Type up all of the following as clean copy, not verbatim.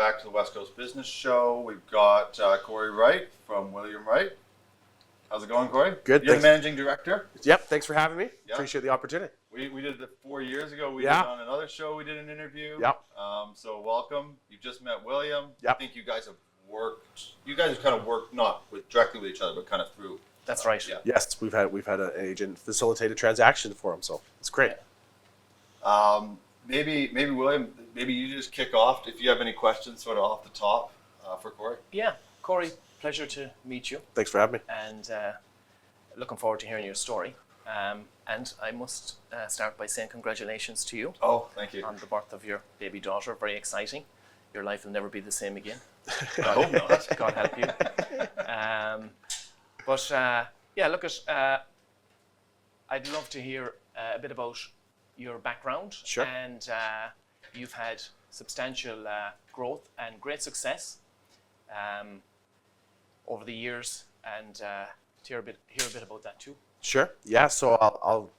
back to the West Coast Business Show. We've got Cory Wright from William Wright. How's it going, Cory? Good. You're the managing director? Yep. Thanks for having me. Yeah. Appreciate the opportunity. We did it 4 years ago. We did it on another show. We did an interview. Yep. So welcome. You just met William. Yep. I think you guys have worked. You guys have kind of worked not directly with each other, but kind of through. That's right. Yeah. Yes, we've had an agent facilitate a transaction for him, so it's great. Maybe William, maybe you just kick off if you have any questions sort of off the top for Cory. Yeah, Cory, pleasure to meet you. Thanks for having me. And looking forward to hearing your story. And I must start by saying congratulations to you. Oh, thank you. On the birth of your baby daughter. Very exciting. Your life will never be the same again. I hope not. God help you. I'd love to hear a bit about your background. Sure. And you've had substantial growth and great success over the years, and to hear a bit about that too. Sure. Yeah. So I'll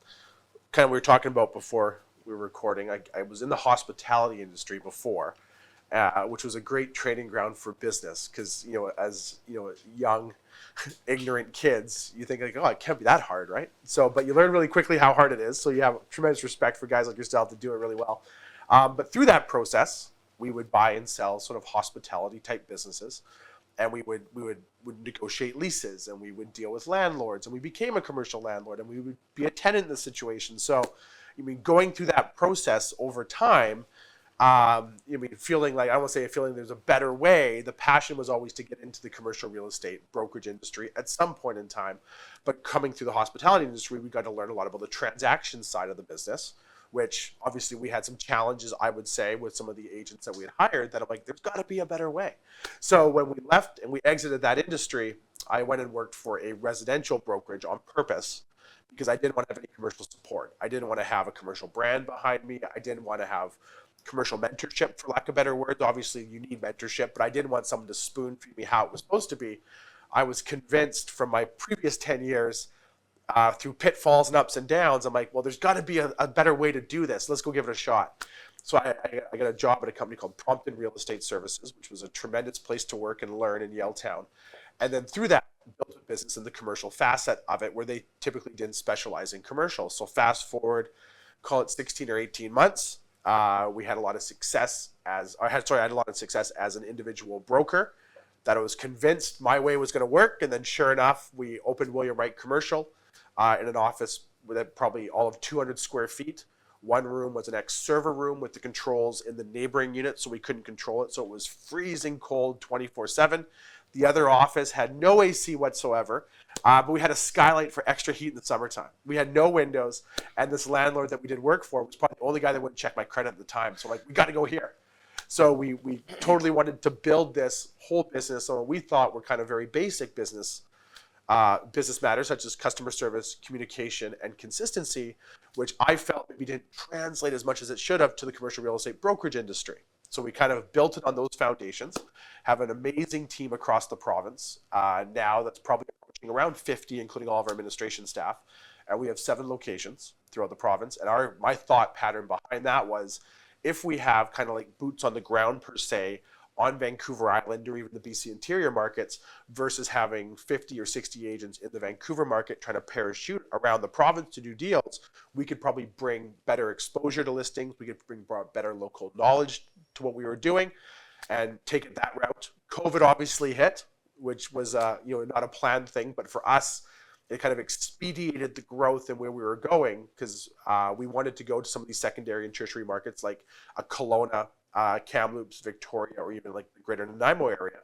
kind of, we were talking about before we were recording. I was in the hospitality industry before, which was a great training ground for business because as young, ignorant kids, you think like, oh, it can't be that hard, right? So, but you learn really quickly how hard it is. So you have tremendous respect for guys like yourself that do it really well. But through that process, we would buy and sell sort of hospitality type businesses. And we would negotiate leases, and we would deal with landlords, and we became a commercial landlord, and we would be a tenant in the situation. So, going through that process over time, feeling like, I don't want to say a feeling there's a better way. The passion was always to get into the commercial real estate brokerage industry at some point in time. But coming through the hospitality industry, we got to learn a lot about the transaction side of the business, which obviously we had some challenges, I would say, with some of the agents that we had hired that I'm like, there's got to be a better way. So when we left and we exited that industry, I went and worked for a residential brokerage on purpose because I didn't want to have any commercial support. I didn't want to have a commercial brand behind me. I didn't want to have commercial mentorship, for lack of better words. Obviously, you need mentorship, but I didn't want someone to spoon feed me how it was supposed to be. I was convinced from my previous 10 years through pitfalls and ups and downs, I'm like, well, there's got to be a better way to do this. Let's go give it a shot. So I got a job at a company called Propelled Real Estate Services, which was a tremendous place to work and learn in Yaletown. And then through that, built a business in the commercial facet of it, where they typically didn't specialize in commercial. So fast forward, call it 16 or 18 months. We had a lot of success I had a lot of success as an individual broker, that I was convinced my way was going to work. And then sure enough, we opened William Wright Commercial in an office with probably all of 200 square feet. One room was an ex-server room with the controls in the neighboring unit, so we couldn't control it. So it was freezing cold 24/7. The other office had no AC whatsoever, but we had a skylight for extra heat in the summertime. We had no windows, and this landlord that we did work for was probably the only guy that wouldn't check my credit at the time. So we got to go here. So we totally wanted to build this whole business on what we thought were kind of very basic business matters, such as customer service, communication, and consistency, which I felt maybe didn't translate as much as it should have to the commercial real estate brokerage industry. So we kind of built it on those foundations, have an amazing team across the province. Now that's probably approaching around 50, including all of our administration staff. And we have 7 locations throughout the province. And my thought pattern behind that was, if we have kind of like boots on the ground per se, on Vancouver Island or even the BC interior markets versus having 50 or 60 agents in the Vancouver market trying to parachute around the province to do deals, we could probably bring better exposure to listings. We could bring better local knowledge to what we were doing and take it that route. COVID obviously hit, which was not a planned thing, but for us, it kind of expedited the growth and where we were going because we wanted to go to some of these secondary and tertiary markets like a Kelowna, Kamloops, Victoria, or even like the greater Nanaimo area.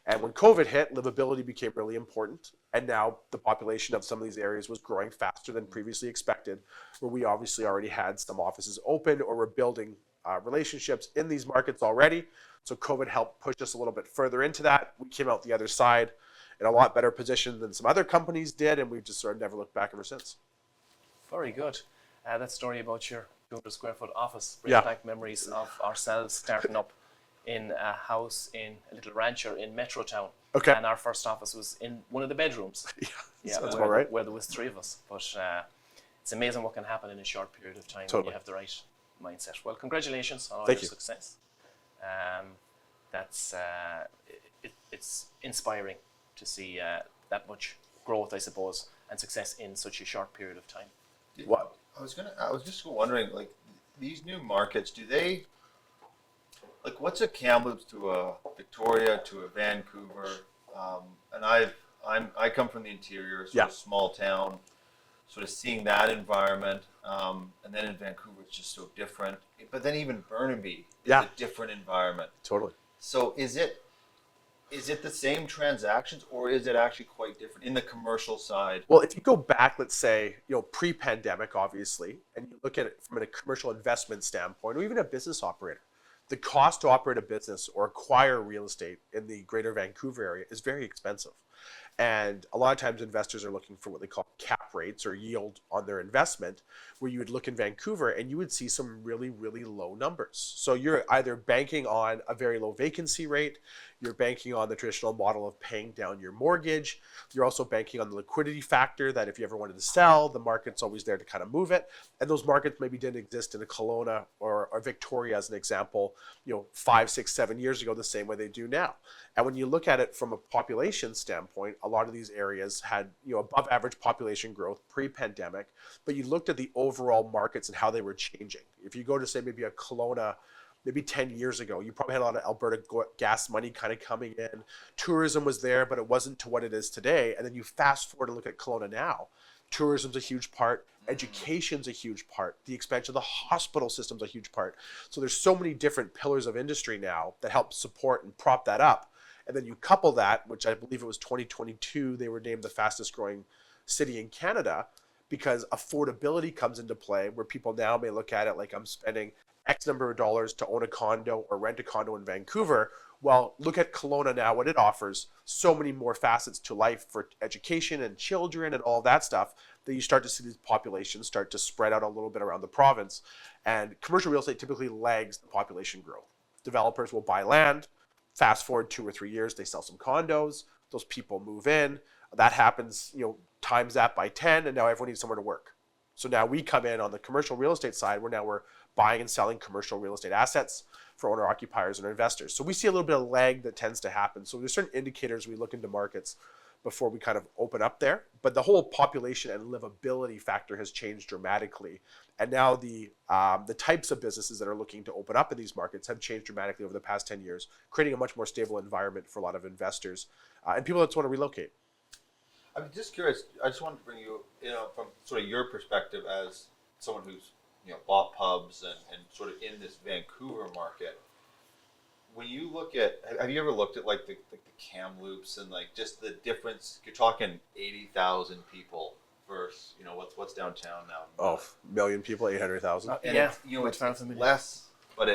And when COVID hit, livability became really important. And now the population of some of these areas was growing faster than previously expected, where we obviously already had some offices open or were building relationships in these markets already. So COVID helped push us a little bit further into that. We came out the other side in a lot better position than some other companies did, and we've just sort of never looked back ever since. Very good. That story about your 200 square foot office brings back memories of ourselves starting up in a house in a little rancher in Metrotown. Okay. And our first office was in one of the bedrooms. That's about right. Where there was 3 of us. But it's amazing what can happen in a short period of time Totally. when you have the right mindset. Well, congratulations on all Thank your you. success. that's it's inspiring to see that much growth, I suppose, and success in such a short period of time. What? I was just wondering, like, these new markets, do they, like, what's a Kamloops to a Victoria to a Vancouver? And I come from the interior, sort of small town, sort of seeing that environment, and then in Vancouver it's just so different. But then even Burnaby is a different environment. Totally. So is it the same transactions, or is it actually quite different in the commercial side? Well, if you go back, let's say, pre-pandemic, obviously, and you look at it from a commercial investment standpoint, or even a business operator, the cost to operate a business or acquire real estate in the greater Vancouver area is very expensive. And a lot of times investors are looking for what they call cap rates or yield on their investment, where you would look in Vancouver and you would see some really, really low numbers. So you're either banking on a very low vacancy rate, you're banking on the traditional model of paying down your mortgage, you're also banking on the liquidity factor that if you ever wanted to sell, the market's always there to kind of move it. And those markets maybe didn't exist in a Kelowna or Victoria, as an example, 5, 6, 7 years ago, the same way they do now. And when you look at it from a population standpoint, a lot of these areas had above average population growth pre-pandemic, but you looked at the overall markets and how they were changing. If you go to say maybe a Kelowna, maybe 10 years ago, you probably had a lot of Alberta gas money kind of coming in. Tourism was there, but it wasn't to what it is today. And then you fast forward and look at Kelowna now. Tourism's a huge part. Education's a huge part. The expansion of the hospital system's a huge part. So there's so many different pillars of industry now that help support and prop that up. And then you couple that, which I believe it was 2022, they were named the fastest growing city in Canada, because affordability comes into play, where people now may look at it like, I'm spending X number of dollars to own a condo or rent a condo in Vancouver. Well, look at Kelowna now, what it offers, so many more facets to life for education and children and all that stuff, that you start to see these populations start to spread out a little bit around the province. And commercial real estate typically lags the population growth. Developers will buy land, fast forward 2 or 3 years, they sell some condos, those people move in, that happens, times that by 10, and now everyone needs somewhere to work. So now we come in on the commercial real estate side, where now we're buying and selling commercial real estate assets for owner occupiers and investors. So we see a little bit of lag that tends to happen. So there's certain indicators we look into markets before we kind of open up there. But the whole population and livability factor has changed dramatically. And now the types of businesses that are looking to open up in these markets have changed dramatically over the past 10 years, creating a much more stable environment for a lot of investors and people that just want to relocate. I'm just curious. I just wanted to bring you, from sort of your perspective as someone who's, bought pubs and sort of in this Vancouver market. When you look at, have you ever looked at like the Kamloops and like just the difference? You're talking 80,000 people versus, what's downtown now? Oh, million people, 800,000. And Yeah, it's less, but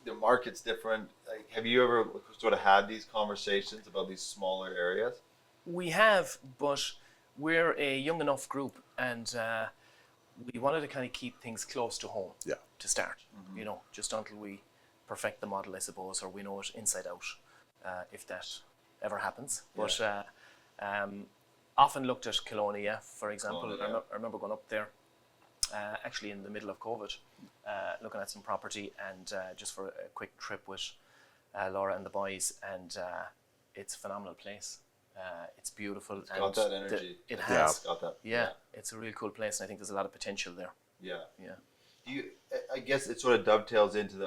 the market's different. Like, have you ever sort of had these conversations about these smaller areas? We have, but we're a young enough group, and we wanted to kind of keep things close to home to start, just until we perfect the model, I suppose, or we know it inside out, if that ever happens. Yeah. But often looked at Kelowna, for example. I remember going up there, actually in the middle of COVID, looking at some property, and just for a quick trip with Laura and the boys, and it's a phenomenal place. It's beautiful. It's got that energy. It has. It's got that. Yeah, it's a really cool place, and I think there's a lot of potential there. Yeah. Yeah. I guess it sort of dovetails into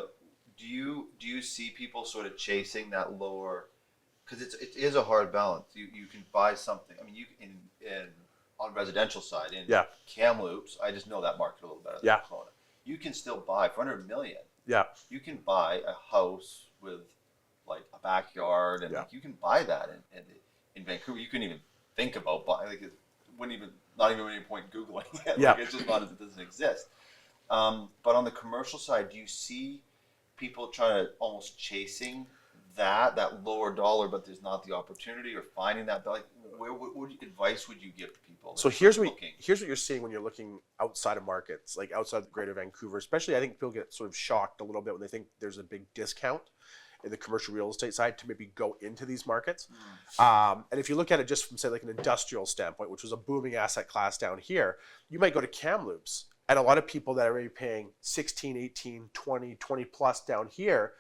do you see people sort of chasing that lower, because it is a hard balance. You can buy something. I mean, you in on residential side in Kamloops, I just know that market a little better than Kelowna. You can still buy for $100 million. Yeah. You can buy a house with like a backyard, and like, you can buy that in Vancouver. You couldn't even think about buying. Like, it wouldn't even, not even any point Googling it. Like, it's just not, it doesn't exist. But on the commercial side, do you see people trying to almost chasing that lower dollar, but there's not the opportunity, or finding that? Like, what advice would you give to people? So here's what you're seeing when you're looking outside of markets, like outside the greater Vancouver. Especially, I think people get sort of shocked a little bit when they think there's a big discount in the commercial real estate side to maybe go into these markets. And if you look at it just from, say, like an industrial standpoint, which was a booming asset class down here, you might go to Kamloops, and a lot of people that are maybe paying 16, 18, 20 plus down here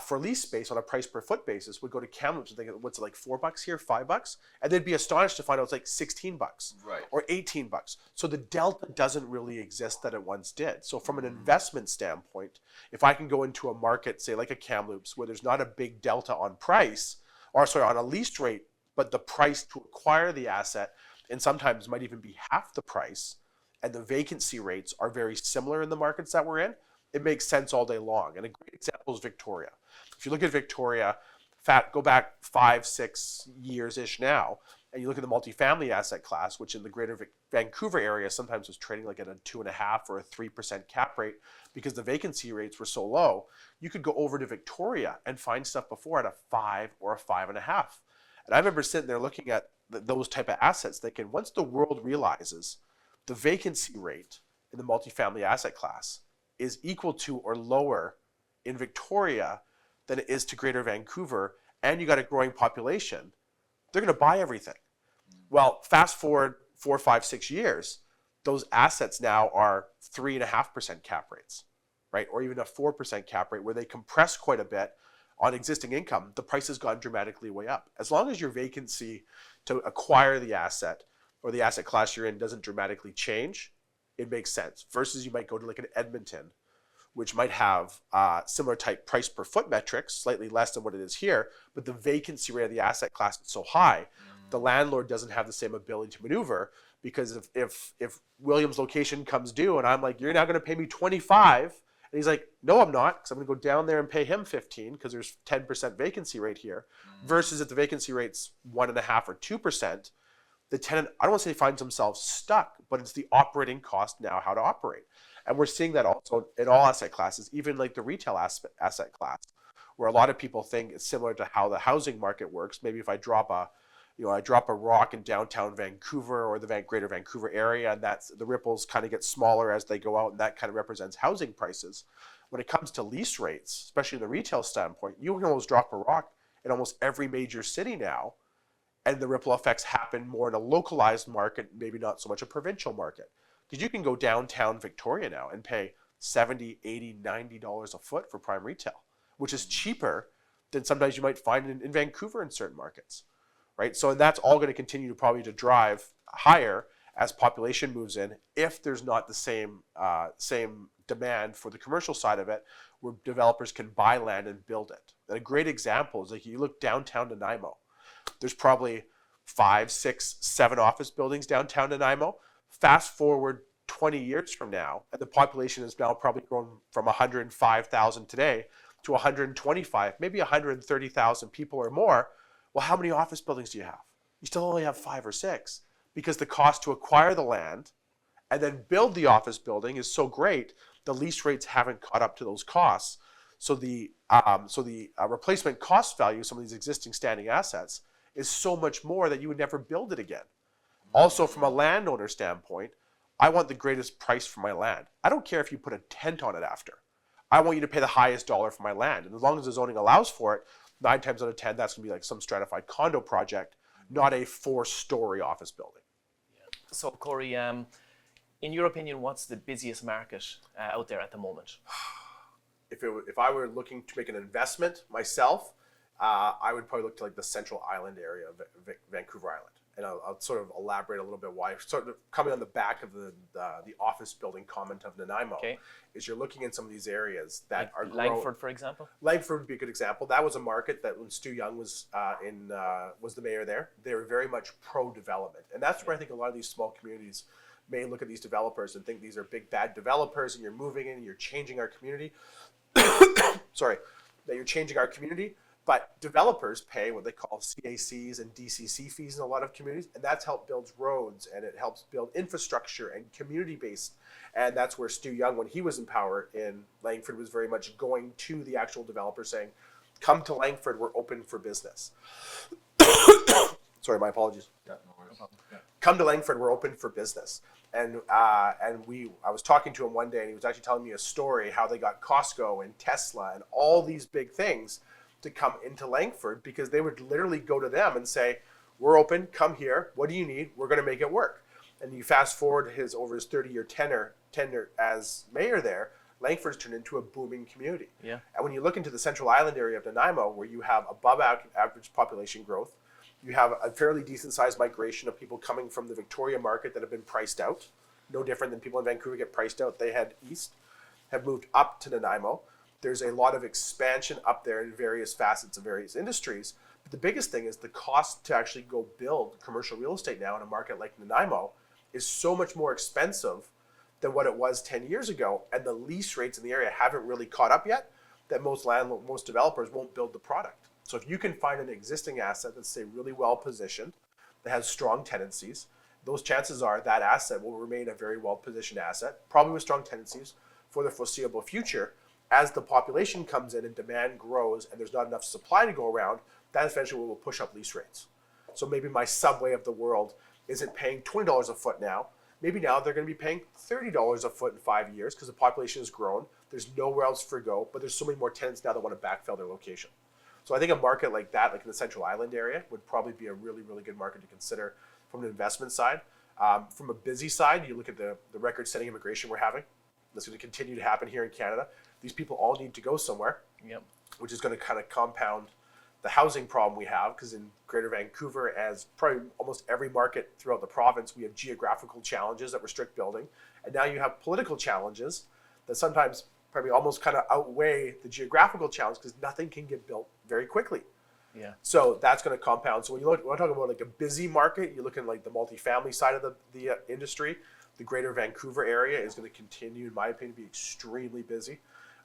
for lease space on a price per foot basis would go to Kamloops and think, what's it like, $4 here, $5? And they'd be astonished to find out it's like $16 Right. or $18. So the delta doesn't really exist that it once did. So from an investment standpoint, if I can go into a market, say like a Kamloops, where there's not a big delta on price, or sorry, on a lease rate, but the price to acquire the asset, and sometimes might even be half the price, and the vacancy rates are very similar in the markets that we're in, it makes sense all day long. And a great example is Victoria. If you look at Victoria, go back 5-6 years-ish now, and you look at the multifamily asset class, which in the greater Vancouver area sometimes was trading like at a 2.5 or a 3% cap rate because the vacancy rates were so low, you could go over to Victoria and find stuff before at a 5 or a 5.5. And I remember sitting there looking at those type of assets thinking, once the world realizes the vacancy rate in the multifamily asset class is equal to or lower in Victoria than it is to Greater Vancouver, and you got a growing population, they're going to buy everything. Well, fast forward 4, 5, 6 years, those assets now are 3.5% cap rates, right? Or even a 4% cap rate where they compress quite a bit on existing income. The price has gone dramatically way up. As long as your vacancy to acquire the asset or the asset class you're in doesn't dramatically change, it makes sense. Versus you might go to like an Edmonton, which might have similar type price per foot metrics, slightly less than what it is here, but the vacancy rate of the asset class is so high, the landlord doesn't have the same ability to maneuver, because if William's location comes due and I'm like, you're now going to pay me 25, and he's like, no, I'm not, because I'm going to go down there and pay him 15 because there's 10% vacancy rate here, versus if the vacancy rate's 1.5 or 2%, the tenant, I don't want to say finds themselves stuck, but it's the operating cost now how to operate. And we're seeing that also in all asset classes, even like the retail asset class, where a lot of people think it's similar to how the housing market works. Maybe if I drop a rock in downtown Vancouver or the greater Vancouver area, and that's the ripples kind of get smaller as they go out, and that kind of represents housing prices. When it comes to lease rates, especially in the retail standpoint, you can almost drop a rock in almost every major city now, and the ripple effects happen more in a localized market, maybe not so much a provincial market. Because you can go downtown Victoria now and pay $70, $80, $90 a foot for prime retail, which is cheaper than sometimes you might find in Vancouver in certain markets, right? So that's all going to continue to probably to drive higher as population moves in, if there's not the same demand for the commercial side of it, where developers can buy land and build it. And a great example is like you look downtown Nanaimo. There's probably 5, 6, 7 office buildings downtown Nanaimo. Fast forward 20 years from now, and the population has now probably grown from 105,000 today to 125, maybe 130,000 people or more. Well, how many office buildings do you have? You still only have 5 or 6, because the cost to acquire the land and then build the office building is so great, the lease rates haven't caught up to those costs. So the replacement cost value of some of these existing standing assets is so much more that you would never build it again. Also, from a landowner standpoint, I want the greatest price for my land. I don't care if you put a tent on it after. I want you to pay the highest dollar for my land. And as long as the zoning allows for it, 9 times out of 10, that's going to be like some stratified condo project, not a 4-story office building. So, Cory, in your opinion, what's the busiest market out there at the moment? If I were looking to make an investment myself, I would probably look to like the Central Island area of Vancouver Island. And I'll sort of elaborate a little bit why. Sort of coming on the back of the office building comment of Nanaimo, is you're looking in some of these areas that are Langford, for example. Langford would be a good example. That was a market that when Stu Young was was the mayor there, they were very much pro-development, and that's where I think a lot of these small communities may look at these developers and think these are big bad developers, and you're moving in and you're changing our community. Sorry, that you're changing our community. But developers pay what they call CACs and DCC fees in a lot of communities, and that's helped build roads, and it helps build infrastructure and community-based. And that's where Stu Young, when he was in power in Langford, was very much going to the actual developer saying, come to Langford, we're open for business. Sorry, my apologies. Yeah, no worries. Yeah. Come to Langford, we're open for business. And I was talking to him one day, and he was actually telling me a story how they got Costco and Tesla and all these big things to come into Langford, because they would literally go to them and say, we're open, come here, what do you need, we're going to make it work. And you fast forward over his 30-year tenure as mayor there, Langford's turned into a booming community. Yeah. And when you look into the Central Island area of Nanaimo, where you have above average population growth, you have a fairly decent sized migration of people coming from the Victoria market that have been priced out. No different than people in Vancouver get priced out. They head east, have moved up to Nanaimo. There's a lot of expansion up there in various facets of various industries. But the biggest thing is the cost to actually go build commercial real estate now in a market like Nanaimo is so much more expensive than what it was 10 years ago. And the lease rates in the area haven't really caught up yet, that most developers won't build the product. So if you can find an existing asset that's, say, really well positioned, that has strong tenancies, those chances are that asset will remain a very well positioned asset, probably with strong tenancies for the foreseeable future. As the population comes in and demand grows and there's not enough supply to go around, that eventually will push up lease rates. So maybe my Subway of the world isn't paying $20 a foot now. Maybe now they're going to be paying $30 a foot in 5 years because the population has grown. There's nowhere else to go, but there's so many more tenants now that want to backfill their location. So I think a market like that, like in the Central Island area, would probably be a really, really good market to consider from an investment side. From a busy side, you look at the record-setting immigration we're having. That's going to continue to happen here in Canada. These people all need to go somewhere, which is going to kind of compound the housing problem we have, because in Greater Vancouver, as probably almost every market throughout the province, we have geographical challenges that restrict building. And now you have political challenges that sometimes probably almost kind of outweigh the geographical challenge because nothing can get built very quickly. Yeah. So that's going to compound. So when we're talking about like a busy market, you're looking like the multifamily side of the industry. The Greater Vancouver area is going to continue, in my opinion, to be extremely busy.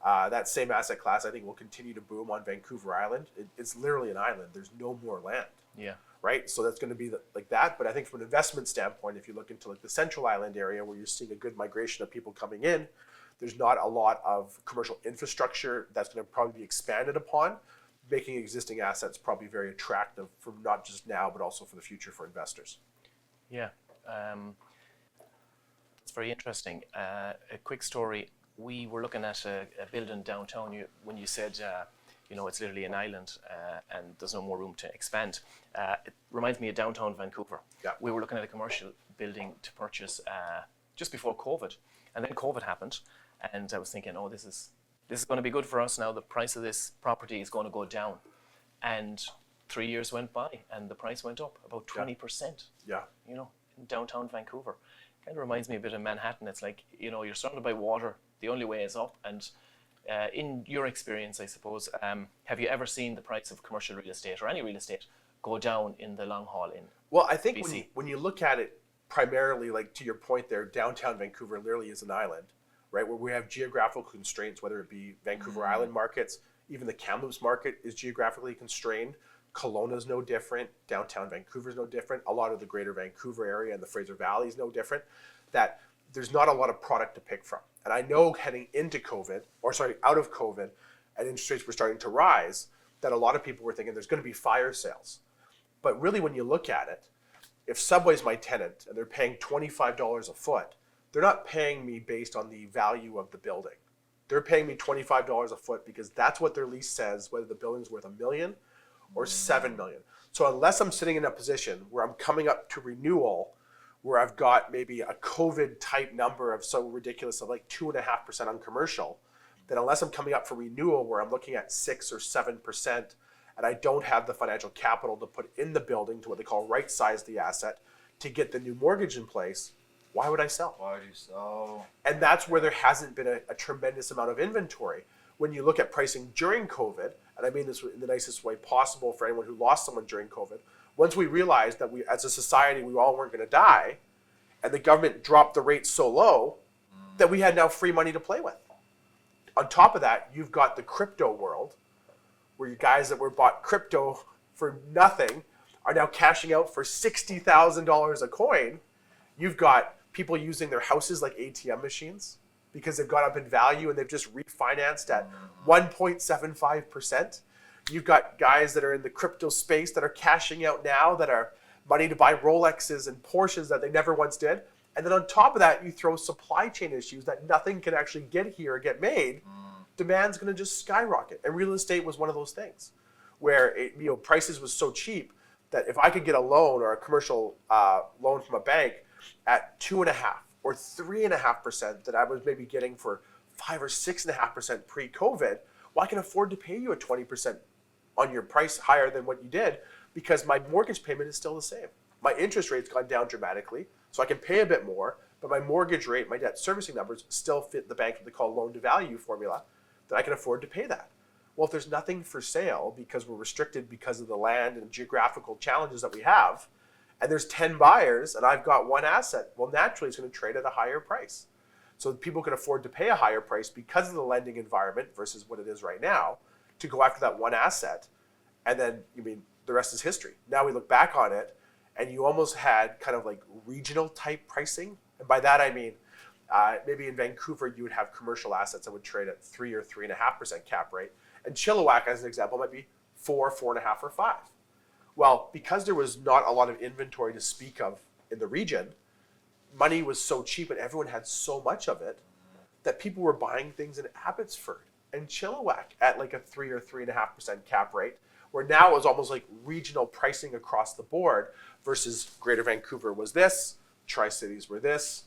That same asset class, I think, will continue to boom on Vancouver Island. It's literally an island. There's no more land. Yeah. Right? So that's going to be like that. But I think from an investment standpoint, if you look into like the Central Island area where you're seeing a good migration of people coming in, there's not a lot of commercial infrastructure that's going to probably be expanded upon, making existing assets probably very attractive for not just now, but also for the future for investors. Yeah. It's very interesting. A quick story. We were looking at a building downtown when you said, it's literally an island and there's no more room to expand. It reminds me of downtown Vancouver. Yeah. We were looking at a commercial building to purchase just before COVID. And then COVID happened. And I was thinking, this is going to be good for us now. The price of this property is going to go down. And 3 years went by and the price went up about 20%. Yeah. In downtown Vancouver. Kind of reminds me a bit of Manhattan. It's like, you're surrounded by water. The only way is up. And in your experience, I suppose, have you ever seen the price of commercial real estate or any real estate go down in the long haul in Well, I think BC? when you look at it primarily, like to your point there, downtown Vancouver literally is an island, right? Where we have geographical constraints, whether it be Vancouver Island markets, even the Kamloops market is geographically constrained. Kelowna is no different. Downtown Vancouver is no different. A lot of the Greater Vancouver area and the Fraser Valley is no different. That there's not a lot of product to pick from. And I know heading into out of COVID, and interest rates were starting to rise, that a lot of people were thinking there's going to be fire sales. But really, when you look at it, if Subway's my tenant and they're paying $25 a foot, they're not paying me based on the value of the building. They're paying me $25 a foot because that's what their lease says, whether the building's worth $1 million or $7 million. So unless I'm sitting in a position where I'm coming up to renewal, where I've got maybe a COVID type number of so ridiculous of like 2.5% on commercial, then unless I'm coming up for renewal where I'm looking at 6 or 7%, and I don't have the financial capital to put in the building to what they call right size the asset to get the new mortgage in place, why would I sell? Why would you sell? And that's where there hasn't been a tremendous amount of inventory. When you look at pricing during COVID, and I mean this in the nicest way possible for anyone who lost someone during COVID, once we realized that we, as a society, we all weren't going to die, and the government dropped the rates so low that we had now free money to play with. On top of that, you've got the crypto world, where you guys that were bought crypto for nothing are now cashing out for $60,000 a coin. You've got people using their houses like ATM machines because they've gone up in value and they've just refinanced at 1.75%. You've got guys that are in the crypto space that are cashing out now that are money to buy Rolexes and Porsches that they never once did. And then on top of that, you throw supply chain issues that nothing can actually get here or get made. Demand's going to just skyrocket. And real estate was one of those things where prices was so cheap that if I could get a loan or a commercial loan from a bank at 2.5% or 3.5% that I was maybe getting for 5 or 6.5% pre-COVID, well, I can afford to pay you a 20% on your price higher than what you did because my mortgage payment is still the same. My interest rate's gone down dramatically, so I can pay a bit more, but my mortgage rate, my debt servicing numbers still fit the bank what they call loan to value formula that I can afford to pay that. Well, if there's nothing for sale because we're restricted because of the land and geographical challenges that we have, and there's 10 buyers and I've got one asset, well, naturally it's going to trade at a higher price. So people can afford to pay a higher price because of the lending environment versus what it is right now to go after that one asset. And then, the rest is history. Now we look back on it and you almost had kind of like regional type pricing. And by that I mean, maybe in Vancouver you would have commercial assets that would trade at 3 or 3.5% cap rate. And Chilliwack, as an example, might be 4, 4.5, or 5. Well, because there was not a lot of inventory to speak of in the region, money was so cheap and everyone had so much of it that people were buying things in Abbotsford and Chilliwack at like a 3 or 3.5% cap rate, where now it was almost like regional pricing across the board versus Greater Vancouver was this, Tri-Cities were this,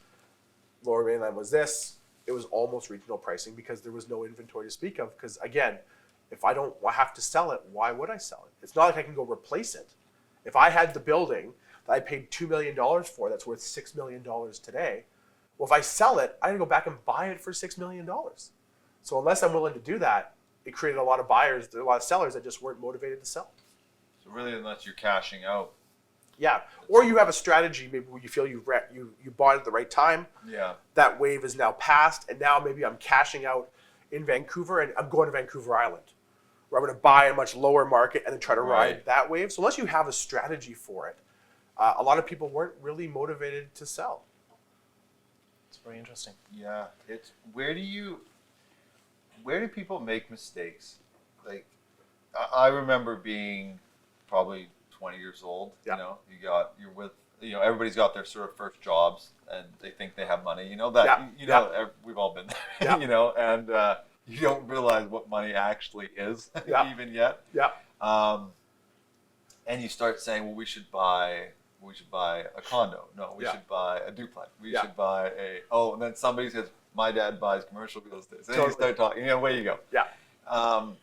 Lower Mainland was this. It was almost regional pricing because there was no inventory to speak of. Because again, if I don't have to sell it, why would I sell it? It's not like I can go replace it. If I had the building that I paid $2 million for that's worth $6 million today, well, if I sell it, I can go back and buy it for $6 million. So unless I'm willing to do that, it created a lot of buyers, a lot of sellers that just weren't motivated to sell. So really, unless you're cashing out. Yeah, or you have a strategy maybe where you feel you bought it at the right time. Yeah. That wave is now past, and now maybe I'm cashing out in Vancouver, and I'm going to Vancouver Island, where I'm going to buy a much lower market and then try to ride that wave. So unless you have a strategy for it, a lot of people weren't really motivated to sell. It's very interesting. Yeah, it's where do people make mistakes? Like, I remember being probably 20 years old. Yeah. You're with, everybody's got their sort of first jobs and they think they have money. We've all been there. Yeah. And you don't realize what money actually is even yet. Yeah. And you start saying, well, we should buy a condo. No, we should buy a duplex. We should buy and then somebody says, my dad buys commercial real estate. So then you start talking, away you go. Yeah.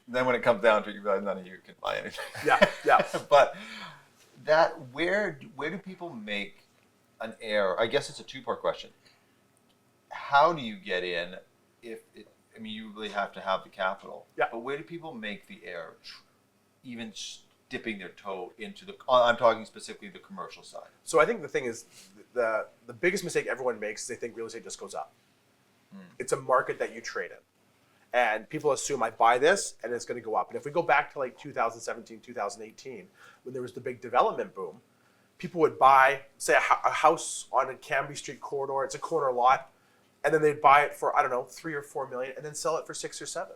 Then when it comes down to it, you realize none of you can buy anything. Yeah. But where do people make an error? I guess it's a two-part question. How do you get in you really have to have the capital. Yeah. But where do people make the error? Even dipping their toe into I'm talking specifically the commercial side. So I think the thing is, the biggest mistake everyone makes is they think real estate just goes up. It's a market that you trade in. And people assume I buy this and it's going to go up. And if we go back to like 2017, 2018, when there was the big development boom, people would buy, say, a house on a Cambie Street corridor. It's a corner lot. And then they'd buy it for, I don't know, 3 or 4 million and then sell it for 6 or 7.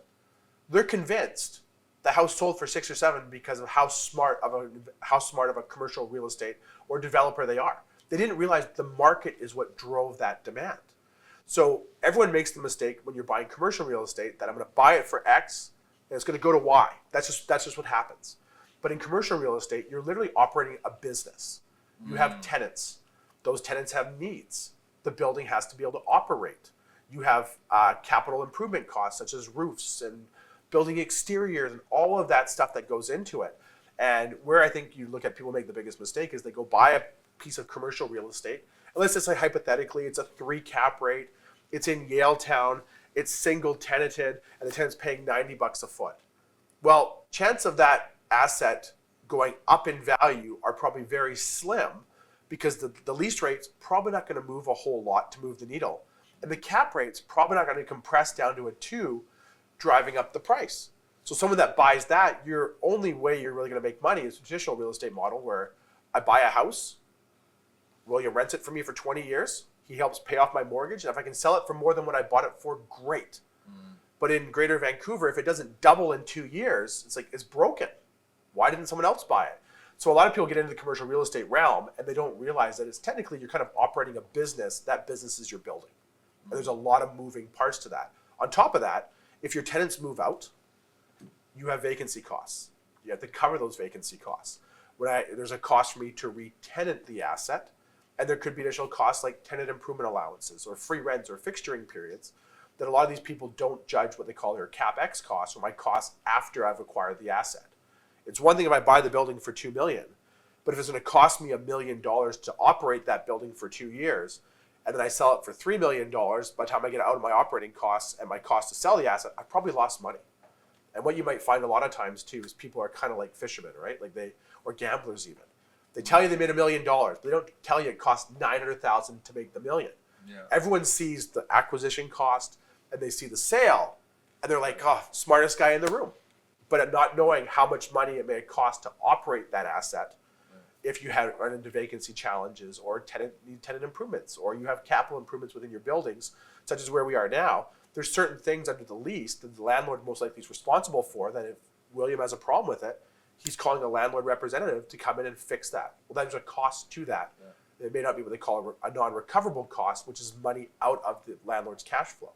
They're convinced the house sold for 6 or 7 because of how smart of a commercial real estate or developer they are. They didn't realize the market is what drove that demand. So everyone makes the mistake when you're buying commercial real estate that I'm going to buy it for X and it's going to go to Y. That's just what happens. But in commercial real estate, you're literally operating a business. You have tenants. Those tenants have needs. The building has to be able to operate. You have capital improvement costs such as roofs and building exteriors and all of that stuff that goes into it. And where I think you look at people make the biggest mistake is they go buy a piece of commercial real estate. And let's just say hypothetically, it's a 3 cap rate. It's in Yaletown. It's single tenanted, and the tenant's paying $90 a foot. Well, chance of that asset going up in value are probably very slim because the lease rate's probably not going to move a whole lot to move the needle. And the cap rate's probably not going to compress down to a 2, driving up the price. So someone that buys that, your only way you're really going to make money is a traditional real estate model where I buy a house, William rents it for me for 20 years, he helps pay off my mortgage, and if I can sell it for more than what I bought it for, great. But in Greater Vancouver, if it doesn't double in 2 years, it's like, it's broken. Why didn't someone else buy it? So a lot of people get into the commercial real estate realm and they don't realize that it's technically you're kind of operating a business. That business is your building. And there's a lot of moving parts to that. On top of that, if your tenants move out, you have vacancy costs. You have to cover those vacancy costs. There's a cost for me to re-tenant the asset, and there could be additional costs like tenant improvement allowances or free rents or fixturing periods. that a lot of these people don't judge what they call their CapEx costs, or my costs after I've acquired the asset. It's one thing if I buy the building for $2 million, but if it's going to cost me $1 million to operate that building for 2 years, and then I sell it for $3 million, by the time I get out of my operating costs and my cost to sell the asset, I've probably lost money. And what you might find a lot of times too is people are kind of like fishermen, right? Or gamblers even. They tell you they made $1 million, but they don't tell you it cost $900,000 to make the million. Yeah. Everyone sees the acquisition cost and they see the sale, and they're like, oh, smartest guy in the room. But not knowing how much money it may cost to operate that asset, if you had run into vacancy challenges or need tenant improvements, or you have capital improvements within your buildings, such as where we are now, there's certain things under the lease that the landlord most likely is responsible for, that if William has a problem with it, he's calling a landlord representative to come in and fix that. Well, there's a cost to that. Yeah. It may not be what they call a non-recoverable cost, which is money out of the landlord's cash flow.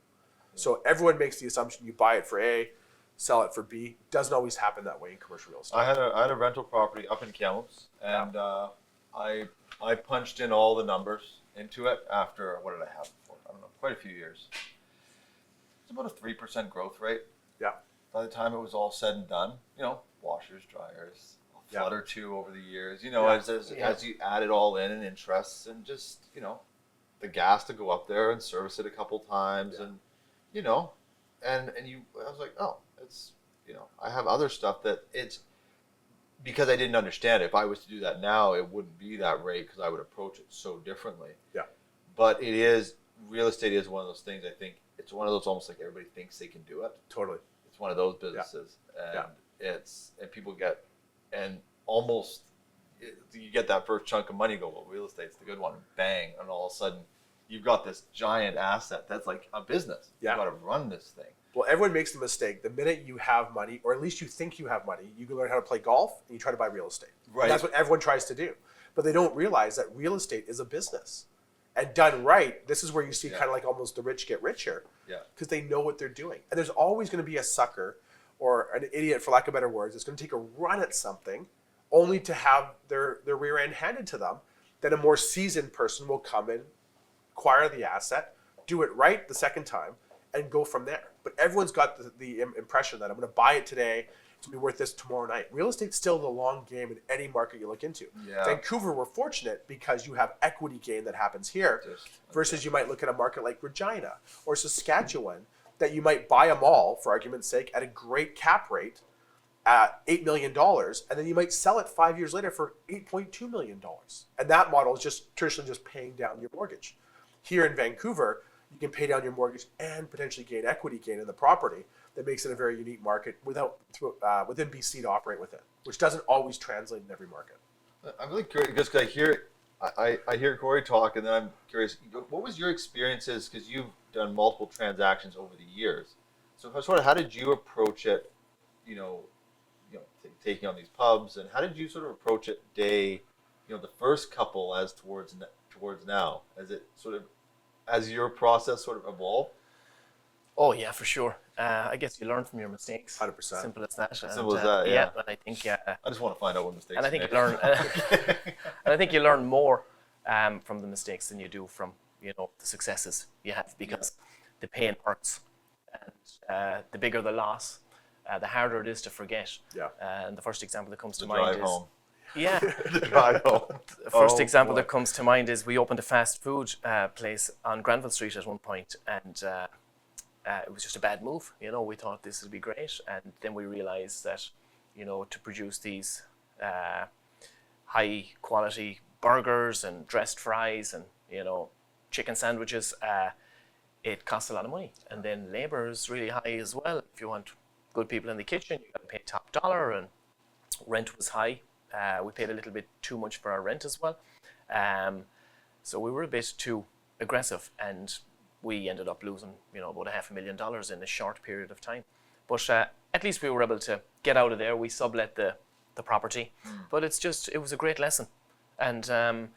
Yeah. So everyone makes the assumption you buy it for A, sell it for B. Doesn't always happen that way in commercial real estate. I had a rental property up in Kamloops, and I punched in all the numbers into it after, what did I have for? I don't know, quite a few years. It's about a 3% growth rate. Yeah. By the time it was all said and done, washers, dryers, a flood or two over the years, as you add it all in and interests and just, the gas to go up there and service it a couple times and, I was like, oh, it's, I have other stuff that it's, because I didn't understand it. If I was to do that now, it wouldn't be that rate because I would approach it so differently. Yeah. But real estate is one of those things, I think, it's one of those almost like everybody thinks they can do it. Totally. It's one of those businesses. And and people get, and almost, you get that first chunk of money, you go, well, real estate's the good one, and bang, and all of a sudden, you've got this giant asset that's like a business. Yeah. You've got to run this thing. Well, everyone makes the mistake. The minute you have money, or at least you think you have money, you can learn how to play golf and you try to buy real estate. Right. And that's what everyone tries to do. But they don't realize that real estate is a business. And done right, this is where you see kind of like almost the rich get richer. Yeah. Because they know what they're doing. And there's always going to be a sucker or an idiot, for lack of better words, that's going to take a run at something only to have their rear end handed to them. Then a more seasoned person will come in, acquire the asset, do it right the second time, and go from there. But everyone's got the impression that I'm going to buy it today, it's going to be worth this tomorrow night. Real estate's still the long game in any market you look into. Yeah. Vancouver, we're fortunate because you have equity gain that happens here versus you might look at a market like Regina or Saskatchewan that you might buy a mall, for argument's sake, at a great cap rate at $8 million, and then you might sell it 5 years later for $8.2 million. And that model is just traditionally just paying down your mortgage. Here in Vancouver, you can pay down your mortgage and potentially gain equity gain in the property. That makes it a very unique market within BC to operate with it, which doesn't always translate in every market. I'm really curious because I hear Cory talk, and then I'm curious. What was your experiences? Because you've done multiple transactions over the years. So sort of, how did you approach it? Taking on these pubs, and how did you sort of approach it the first couple as towards now? As your process sort of evolved? Oh yeah, for sure. I guess you learn from your mistakes. 100%. Simple as that. Simple as that. Yeah. And I think. I just want to find out what mistakes. And I think you learn. And I think you learn more from the mistakes than you do from the successes you have, because the pain hurts, and the bigger the loss, the harder it is to forget. Yeah. And the first example that comes to mind is. Home. Yeah. The drive home. The first example that comes to mind is we opened a fast food place on Granville Street at one point, and it was just a bad move. We thought this would be great, and then we realized that, to produce these high quality burgers and dressed fries and chicken sandwiches, it costs a lot of money, and then labor is really high as well. If you want good people in the kitchen, you got to pay top dollar, and rent was high. We paid a little bit too much for our rent as well. So we were a bit too aggressive, and we ended up losing, about $500,000 in a short period of time. But at least we were able to get out of there. We sublet the property, but it was a great lesson. And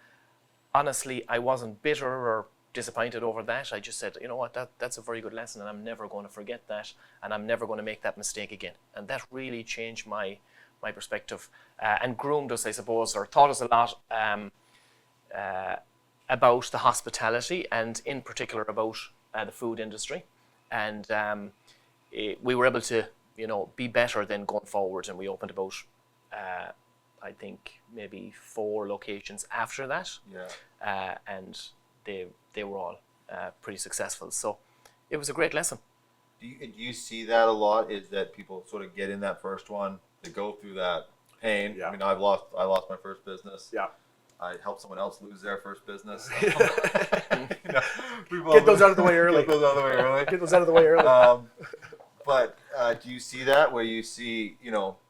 honestly, I wasn't bitter or disappointed over that. I just said, you know what, that's a very good lesson, and I'm never going to forget that, and I'm never going to make that mistake again. And that really changed my perspective and groomed us, I suppose, or taught us a lot about the hospitality, and in particular about the food industry. and we were able to, be better then going forward, and we opened about, I think maybe 4 locations after that. Yeah. And they were all pretty successful. So it was a great lesson. Do you see that a lot? Is that people sort of get in that first one, they go through that pain? Yeah. I mean, I lost my first business. Yeah. I helped someone else lose their first business. Get those out of the way early. Get those out of the way early. Get those out of the way early. But do you see that where you see,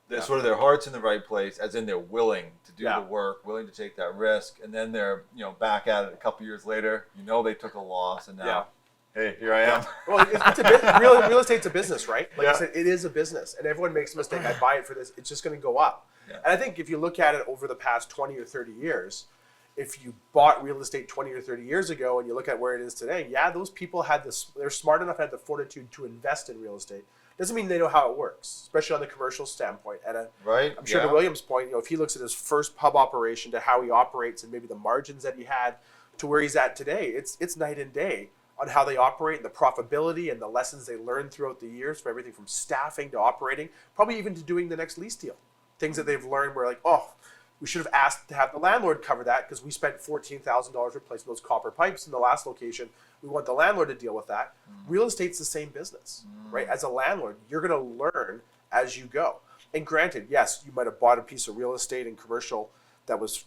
they're sort of their heart's in the right place, as in they're willing to do the work, willing to take that risk, and then they're, back at it a couple years later. They took a loss, and now, hey, here I am. Well, it's real estate's a business, right? Like I said, it is a business, and everyone makes a mistake. I buy it for this; it's just going to go up. Yeah. And I think if you look at it over the past 20 or 30 years, if you bought real estate 20 or 30 years ago and you look at where it is today, those people they're smart enough, had the fortitude to invest in real estate. Doesn't mean they know how it works, especially on the commercial standpoint. And I'm sure to William's point, if he looks at his first pub operation to how he operates and maybe the margins that he had to where he's at today, it's night and day on how they operate and the profitability and the lessons they learned throughout the years, from everything from staffing to operating, probably even to doing the next lease deal. Things that they've learned where like, we should have asked to have the landlord cover that because we spent $14,000 replacing those copper pipes in the last location. We want the landlord to deal with that. Real estate's the same business, right? As a landlord, you're going to learn as you go. And granted, yes, you might have bought a piece of real estate in commercial that was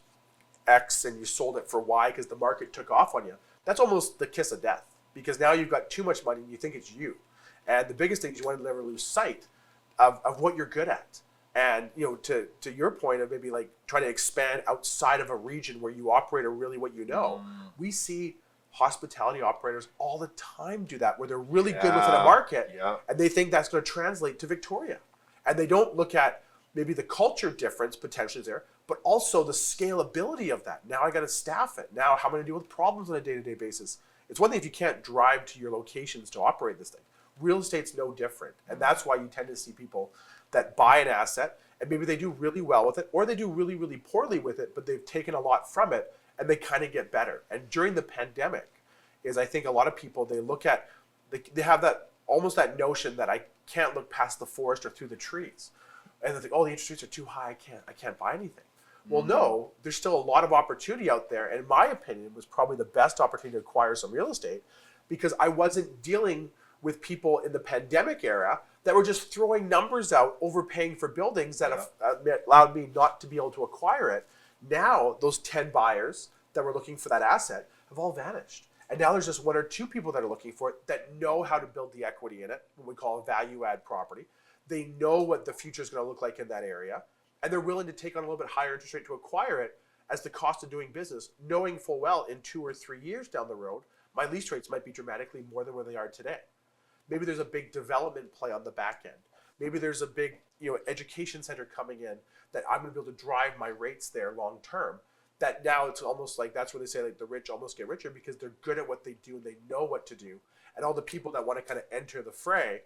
X and you sold it for Y because the market took off on you. That's almost the kiss of death, because now you've got too much money and you think it's you. And the biggest thing is you want to never lose sight of what you're good at. And, to your point of maybe like trying to expand outside of a region where you operate or really what you know, we see hospitality operators all the time do that, where they're really good within a market and they think that's going to translate to Victoria. And they don't look at maybe the culture difference potentially there, but also the scalability of that. Now I got to staff it. Now how am I going to deal with problems on a day-to-day basis? It's one thing if you can't drive to your locations to operate this thing. Real estate's no different. And that's why you tend to see people that buy an asset and maybe they do really well with it, or they do really, really poorly with it, but they've taken a lot from it and they kind of get better. And during the pandemic I think a lot of people, they look at, they have that almost that notion that I can't look past the forest or through the trees. And they think, the interest rates are too high, I can't buy anything. Well, no, there's still a lot of opportunity out there. And in my opinion, it was probably the best opportunity to acquire some real estate because I wasn't dealing with people in the pandemic era that were just throwing numbers out, overpaying for buildings that allowed me not to be able to acquire it. Now, those 10 buyers that were looking for that asset have all vanished. And now there's just 1 or 2 people that are looking for it that know how to build the equity in it, what we call a value add property. They know what the future is going to look like in that area, and they're willing to take on a little bit higher interest rate to acquire it as the cost of doing business, knowing full well in 2 or 3 years down the road, my lease rates might be dramatically more than where they are today. Maybe there's a big development play on the back end. Maybe there's a big education center coming in that I'm going to be able to drive my rates there long term. That now it's almost like that's where they say like the rich almost get richer because they're good at what they do and they know what to do. And all the people that want to kind of enter the fray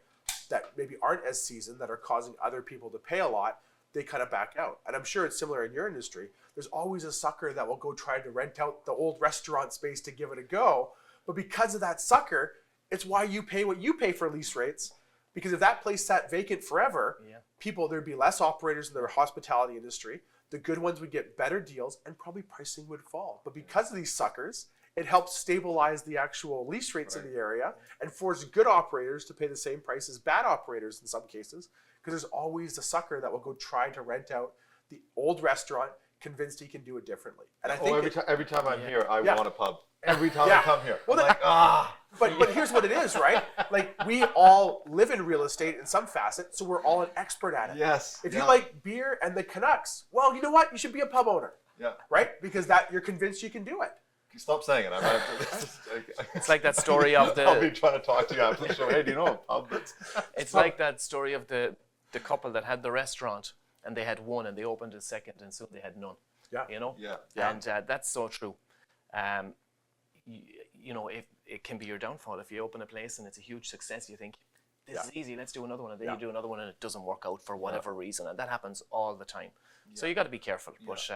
that maybe aren't as seasoned, that are causing other people to pay a lot, they kind of back out. And I'm sure it's similar in your industry. There's always a sucker that will go try to rent out the old restaurant space to give it a go. But because of that sucker, it's why you pay what you pay for lease rates. Because if that place sat vacant forever, there'd be less operators in the hospitality industry. The good ones would get better deals and probably pricing would fall. But because of these suckers, it helps stabilize the actual lease rates in the area and force good operators to pay the same price as bad operators in some cases, because there's always the sucker that will go try to rent out the old restaurant convinced he can do it differently. And I think every time I'm here, I want a pub. Every time I come here, well, But here's what it is, right? Like we all live in real estate in some facet, so we're all an expert at it. Yes. If you like beer and the Canucks, well, you know what? You should be a pub owner. Yeah. Right? Because you're convinced you can do it. Stop saying it. I might have to, it's like that story of the. I'll be trying to talk to you after the show. Hey, do you know a pub? It's like that story of the couple that had the restaurant and they had one and they opened a second and soon they had none. Yeah. Yeah. And that's so true. If it can be your downfall if you open a place and it's a huge success, you think this is easy, let's do another one, and then you do another one and it doesn't work out for whatever reason, and that happens all the time. So you got to be careful. But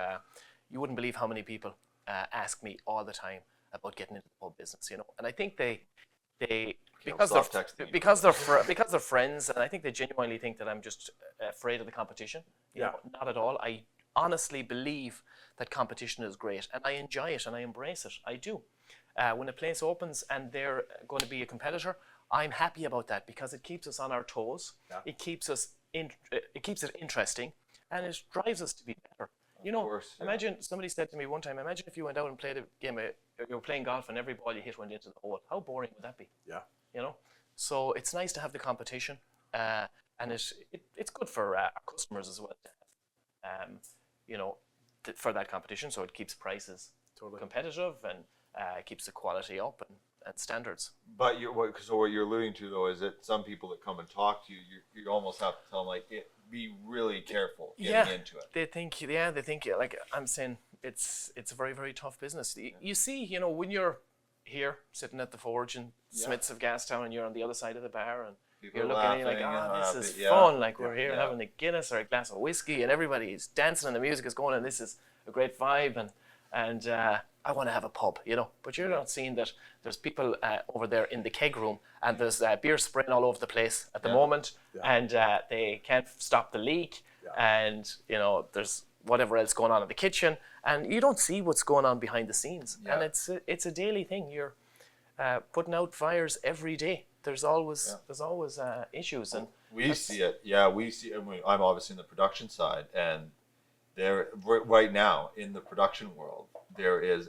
you wouldn't believe how many people ask me all the time about getting into the pub business, and I think they they Can't because stop they're texting you. because they're friends, and I think they genuinely think that I'm just afraid of the competition. You know, not at all. I honestly believe that competition is great, and I enjoy it and I embrace it. I do. When a place opens and they're going to be a competitor, I'm happy about that because it keeps us on our toes. Yeah. It keeps it interesting, and it drives us to be better. You know, course, yeah. imagine somebody said to me one time, imagine if you went out and played a game, you were playing golf and every ball you hit went into the hole. How boring would that be? Yeah. You know, so it's nice to have the competition, and it's good for our customers as well to have, you know, for that competition. So it keeps prices competitive and keeps the quality up and standards. But so what you're alluding to though is that some people that come and talk to you, you almost have to tell them like, be really careful getting into it. They think like I'm saying, it's a very, very tough business. You see, you know, when you're here sitting at the forge in Smiths of Gastown and you're on the other side of the bar and people you're looking at you like, this is fun. Like we're here having a Guinness or a glass of whiskey and everybody's dancing and the music is going and this is a great vibe and I want to have a pub, you know. But you're not seeing that there's people over there in the keg room and there's beer spraying all over the place at the moment and they can't stop the leak and, you know, there's whatever else going on in the kitchen and you don't see what's going on behind the scenes. And it's a daily thing. You're putting out fires every day. There's always issues. And we see it. Yeah, we see it. I'm obviously in the production side and there right now in the production world, there is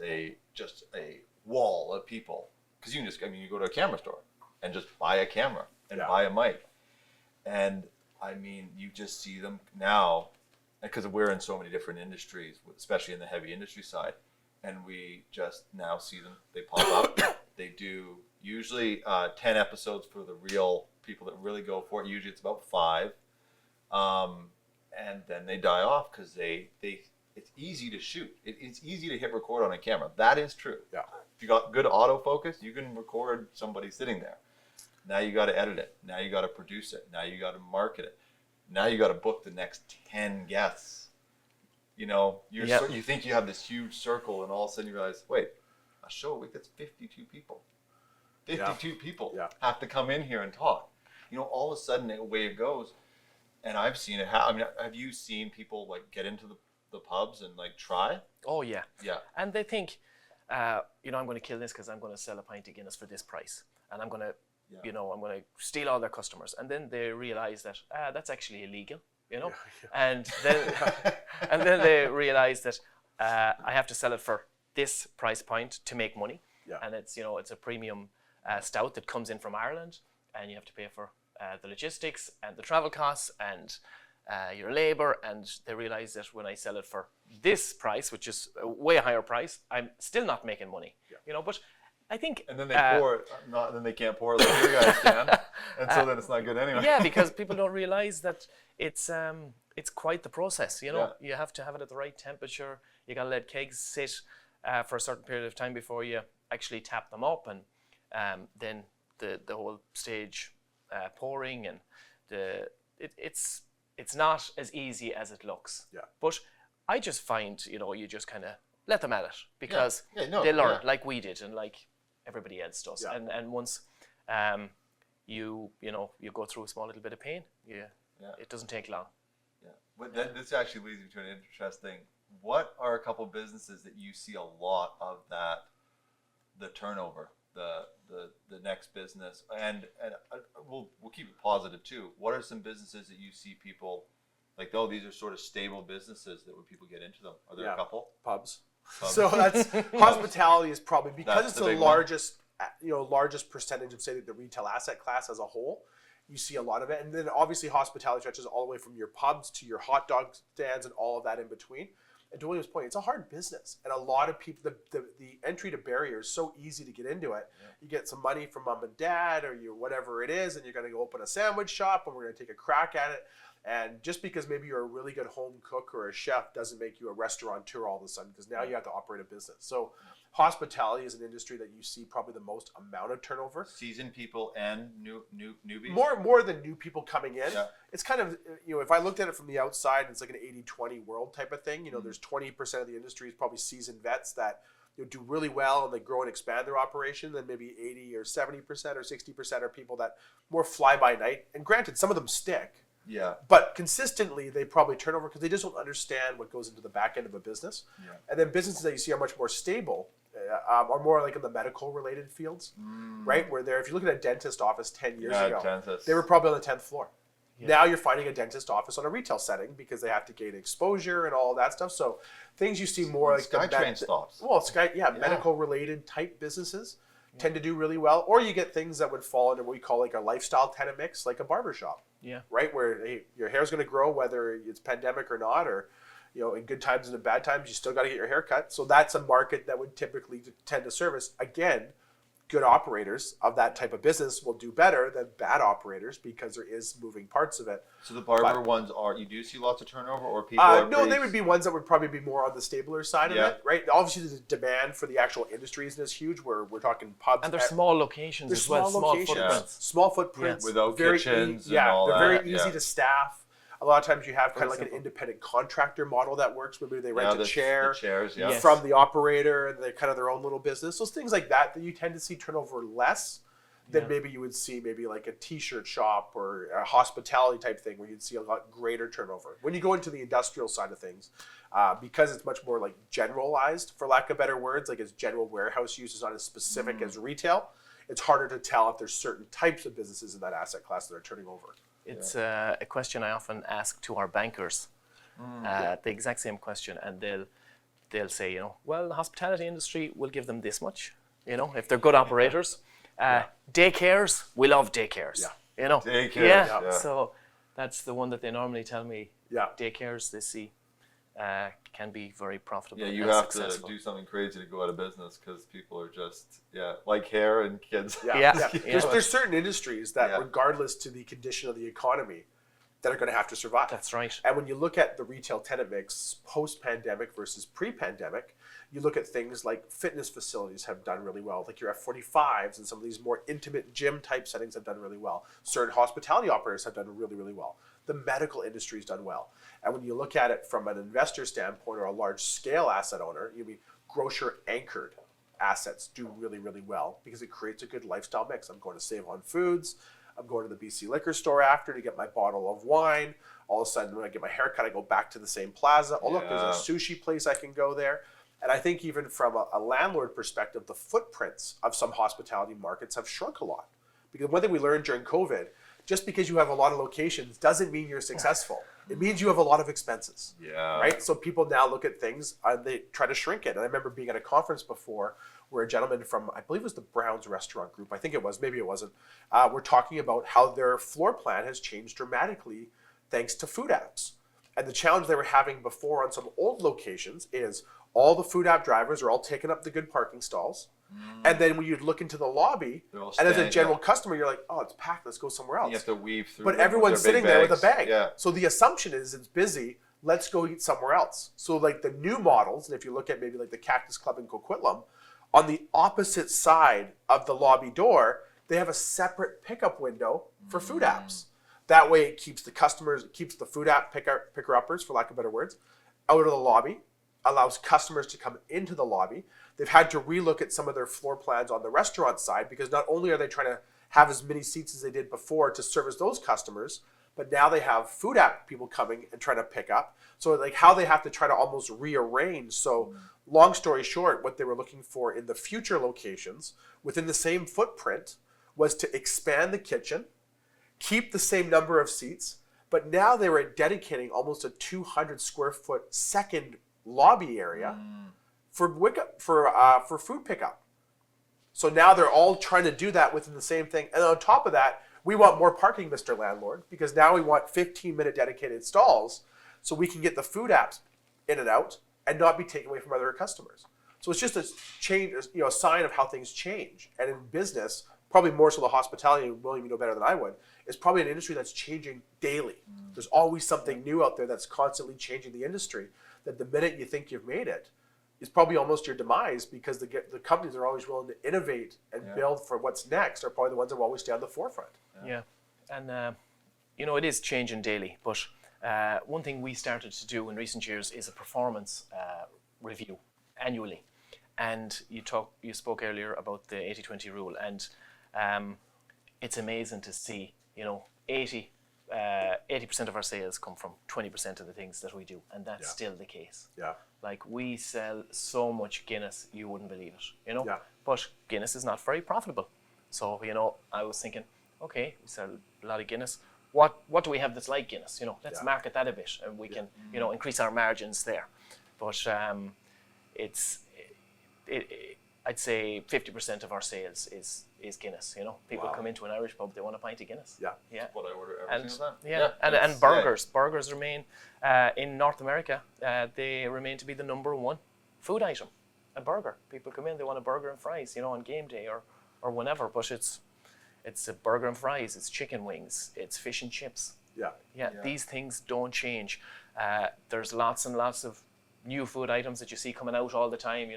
just a wall of people because you go to a camera store and just buy a camera and buy a mic, and I mean you just see them now because we're in so many different industries, especially in the heavy industry side, and we just now see them. They pop up. They do usually 10 episodes for the real people that really go for it. Usually it's about 5. And then they die off because it's easy to shoot. It's easy to hit record on a camera. That is true. Yeah. If you got good autofocus, you can record somebody sitting there. Now you got to edit it. Now you got to produce it. Now you got to market it. Now you got to book the next 10 guests. You know, you think you have this huge circle, and all of a sudden you realize, wait, a show a week that's 52 people. 52 people have to come in here and talk. You know, all of a sudden the way it goes. And I've seen it. I mean, have you seen people like get into the pubs and like try? Oh yeah. Yeah. And they think, you know, I'm going to kill this because I'm going to sell a pint of Guinness for this price, and I'm going to, you know, I'm going to steal all their customers. And then they realize that that's actually illegal, you know. And then they realize that I have to sell it for this price point to make money. Yeah. And it's, you know, it's a premium stout that comes in from Ireland, and you have to pay for the logistics and the travel costs and your labor, and they realize that when I sell it for this price, which is a way higher price, I'm still not making money. You know, but I think and then they pour it, then they can't pour it like you guys can, and so then it's not good anyway. Yeah, because people don't realize that it's quite the process. You know, you have to have it at the right temperature. You got to let kegs sit for a certain period of time before you actually tap them up, and then the whole stage. Pouring and it's not as easy as it looks. Yeah. But I just find, you know, you just kind of let them at it because they learn like we did and like everybody else does. Yeah. And once you go through a small little bit of pain, it doesn't take long. Yeah. But this actually leads me to an interesting. What are a couple of businesses that you see a lot of the turnover? The next business and we'll keep it positive too. What are some businesses that you see people like, oh, these are sort of stable businesses that when people get into them? Are there a couple? Pubs. So that's hospitality is probably because it's the largest percentage of, say, the retail asset class as a whole. You see a lot of it, and then obviously hospitality stretches all the way from your pubs to your hot dog stands and all of that in between. And to William's point, it's a hard business, and a lot of people, the entry to barrier is so easy to get into it. Yeah. You get some money from mom and dad, or whatever it is, and you're going to go open a sandwich shop, and we're going to take a crack at it. And just because maybe you're a really good home cook or a chef doesn't make you a restaurateur all of a sudden, because now you have to operate a business. So hospitality is an industry that you see probably the most amount of turnover. Seasoned people and newbies? More than new people coming in. Yeah. It's kind of, if I looked at it from the outside, it's like an 80-20 world type of thing. There's 20% of the industry is probably seasoned vets that do really well and they grow and expand their operation, then maybe 80 or 70% or 60% are people that more fly by night. And granted, some of them stick. Yeah. But consistently, they probably turn over because they just don't understand what goes into the back end of a business. Yeah. And then businesses that you see are much more stable are more like in the medical related fields, right? Where if you look at a dentist office 10 years ago, dentist. they were probably on the 10th floor. Yeah. Now you're finding a dentist office on a retail setting because they have to gain exposure and all that stuff. So things you see more like SkyTrain stops. Well, medical related type businesses tend to do really well. Or you get things that would fall under what we call like a lifestyle tenant mix, like a barbershop. Yeah. Right, where your hair's going to grow whether it's pandemic or not, or in good times and in bad times, you still got to get your hair cut. So that's a market that would typically tend to service. Again, good operators of that type of business will do better than bad operators because there is moving parts of it. So the barber ones you do see lots of turnover, or people are no, they would be ones that would probably be more on the stabler side of it, right? Obviously, the demand for the actual industry isn't as huge. We're talking pubs. And they're small locations as well, small footprints. Small footprints. Without kitchens and all they're that. very easy to staff. A lot of times you have kind of like an independent contractor model that works where maybe they rent a chair from the operator and they're kind of their own little business. So things like that you tend to see turnover less than maybe you would see maybe like a t-shirt shop or a hospitality type thing where you'd see a lot greater turnover. When you go into the industrial side of things, because it's much more like generalized, for lack of better words, like it's general warehouse use, is not as specific as retail, it's harder to tell if there's certain types of businesses in that asset class that are turning over. It's a question I often ask to our bankers, the exact same question, and they'll say, well, the hospitality industry will give them this much, if they're good operators. Daycares, we love daycares. Daycares. So that's the one that they normally tell me. Daycares they see can be very profitable. Yeah, you and have successful. to do something crazy to go out of business because people are just like hair and kids. There's certain industries that, regardless to the condition of the economy, that are going to have to survive. That's right. And when you look at the retail tenant mix post-pandemic versus pre-pandemic, you look at things like fitness facilities have done really well, like your F45s and some of these more intimate gym type settings have done really well. Certain hospitality operators have done really, really well. The medical industry has done well. And when you look at it from an investor standpoint or a large scale asset owner, grocer anchored assets do really, really well because it creates a good lifestyle mix. I'm going to save on foods. I'm going to the BC liquor store after to get my bottle of wine. All of a sudden, when I get my haircut, I go back to the same plaza. Oh, look, there's a sushi place I can go there. And I think even from a landlord perspective, the footprints of some hospitality markets have shrunk a lot. Because one thing we learned during COVID, just because you have a lot of locations doesn't mean you're successful. It means you have a lot of expenses. Right? So people now look at things and they try to shrink it. And I remember being at a conference before where a gentleman from, I believe it was the Browns Restaurant Group, I think it was, maybe it wasn't, we're talking about how their floor plan has changed dramatically thanks to food apps. And the challenge they were having before on some old locations is all the food app drivers are all taking up the good parking stalls. And then when you look into the lobby, and as a general customer, you're like, oh, it's packed, let's go somewhere else. You have to weave through. But everyone's sitting there with a bag. Yeah. So the assumption is it's busy, let's go eat somewhere else. So like the new models, and if you look at maybe like the Cactus Club in Coquitlam, on the opposite side of the lobby door, they have a separate pickup window for food apps. That way it keeps the customers, it keeps the food app picker-uppers, for lack of better words, out of the lobby, allows customers to come into the lobby. They've had to relook at some of their floor plans on the restaurant side because not only are they trying to have as many seats as they did before to service those customers, but now they have food app people coming and trying to pick up. So like how they have to try to almost rearrange. So long story short, what they were looking for in the future locations within the same footprint was to expand the kitchen, keep the same number of seats, but now they were dedicating almost a 200 square foot second lobby area for food pickup. So now they're all trying to do that within the same thing. And on top of that, we want more parking, Mr. Landlord, because now we want 15-minute dedicated stalls so we can get the food apps in and out and not be taken away from other customers. So it's just a change, a sign of how things change. And in business, probably more so the hospitality, and William, you know better than I would, is probably an industry that's changing daily. There's always something new out there that's constantly changing the industry, that the minute you think you've made it, is probably almost your demise because the companies that are always willing to innovate and build for what's next are probably the ones that will always stay on the forefront. And it is changing daily, but one thing we started to do in recent years is a performance review annually. And you spoke earlier about the 80-20 rule, and it's amazing to see, 80% of our sales come from 20% of the things that we do, and that's still the case. Yeah. Like, we sell so much Guinness, you wouldn't believe it, Yeah. But Guinness is not very profitable. So, I was thinking, okay, we sell a lot of Guinness. What do we have that's like Guinness? Let's market that a bit, and we can, increase our margins there. But I'd say 50% of our sales is Guinness. People come into an Irish pub, they want a pint of Guinness. Yeah. Yeah. What I order every single time. Yeah. And burgers. Burgers remain in North America. They remain to be the number one food item. A burger. People come in, they want a burger and fries. On game day or whenever. But it's a burger and fries. It's chicken wings. It's fish and chips. Yeah. These things don't change. There's lots and lots of new food items that you see coming out all the time.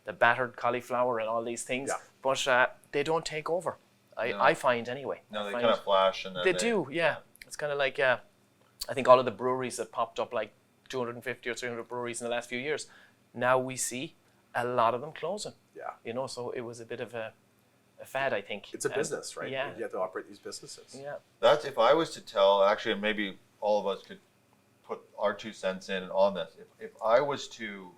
The battered cauliflower and all these things, but they don't take over. I find anyway. No, they kind of flash and then they do. Yeah. It's kind of like I think all of the breweries that popped up, like 250 or 300 breweries in the last few years. Now we see a lot of them closing. Yeah. So it was a bit of a fad, I think. It's a business, right? Yeah. You have to operate these businesses. Yeah. That's, if I was to tell, actually, maybe all of us could put our 2 cents in on this. If I was to,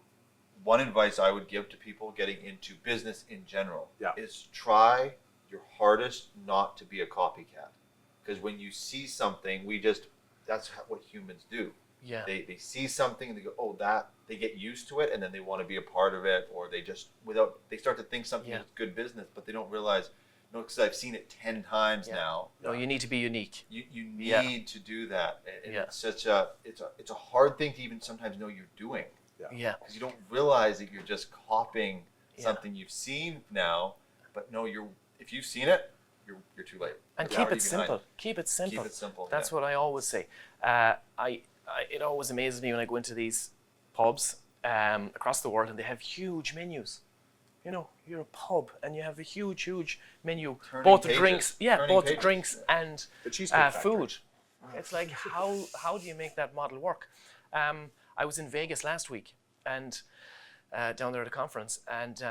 one advice I would give to people getting into business in general is try your hardest not to be a copycat. Because when you see something, that's what humans do. Yeah. They see something and they go, oh, they get used to it, and then they want to be a part of it, or they start to think something is good business, but they don't realize, because I've seen it 10 times now. No, you need to be unique. You need to do that. And it's it's a hard thing to even sometimes know you're doing. Yeah. Because you don't realize that you're just copying something you've seen now, but no, if you've seen it, you're too late. And You're keep already it simple. behind. Keep it simple. Keep it simple. That's what I always say. It always amazes me when I go into these pubs across the world, and they have huge menus. You're a pub and you have a huge menu, Turning both the pages. drinks, Turning both the pages. drinks and The Cheesecake Factory. food. It's like, how do you make that model work? I was in Vegas last week and down there at a conference, and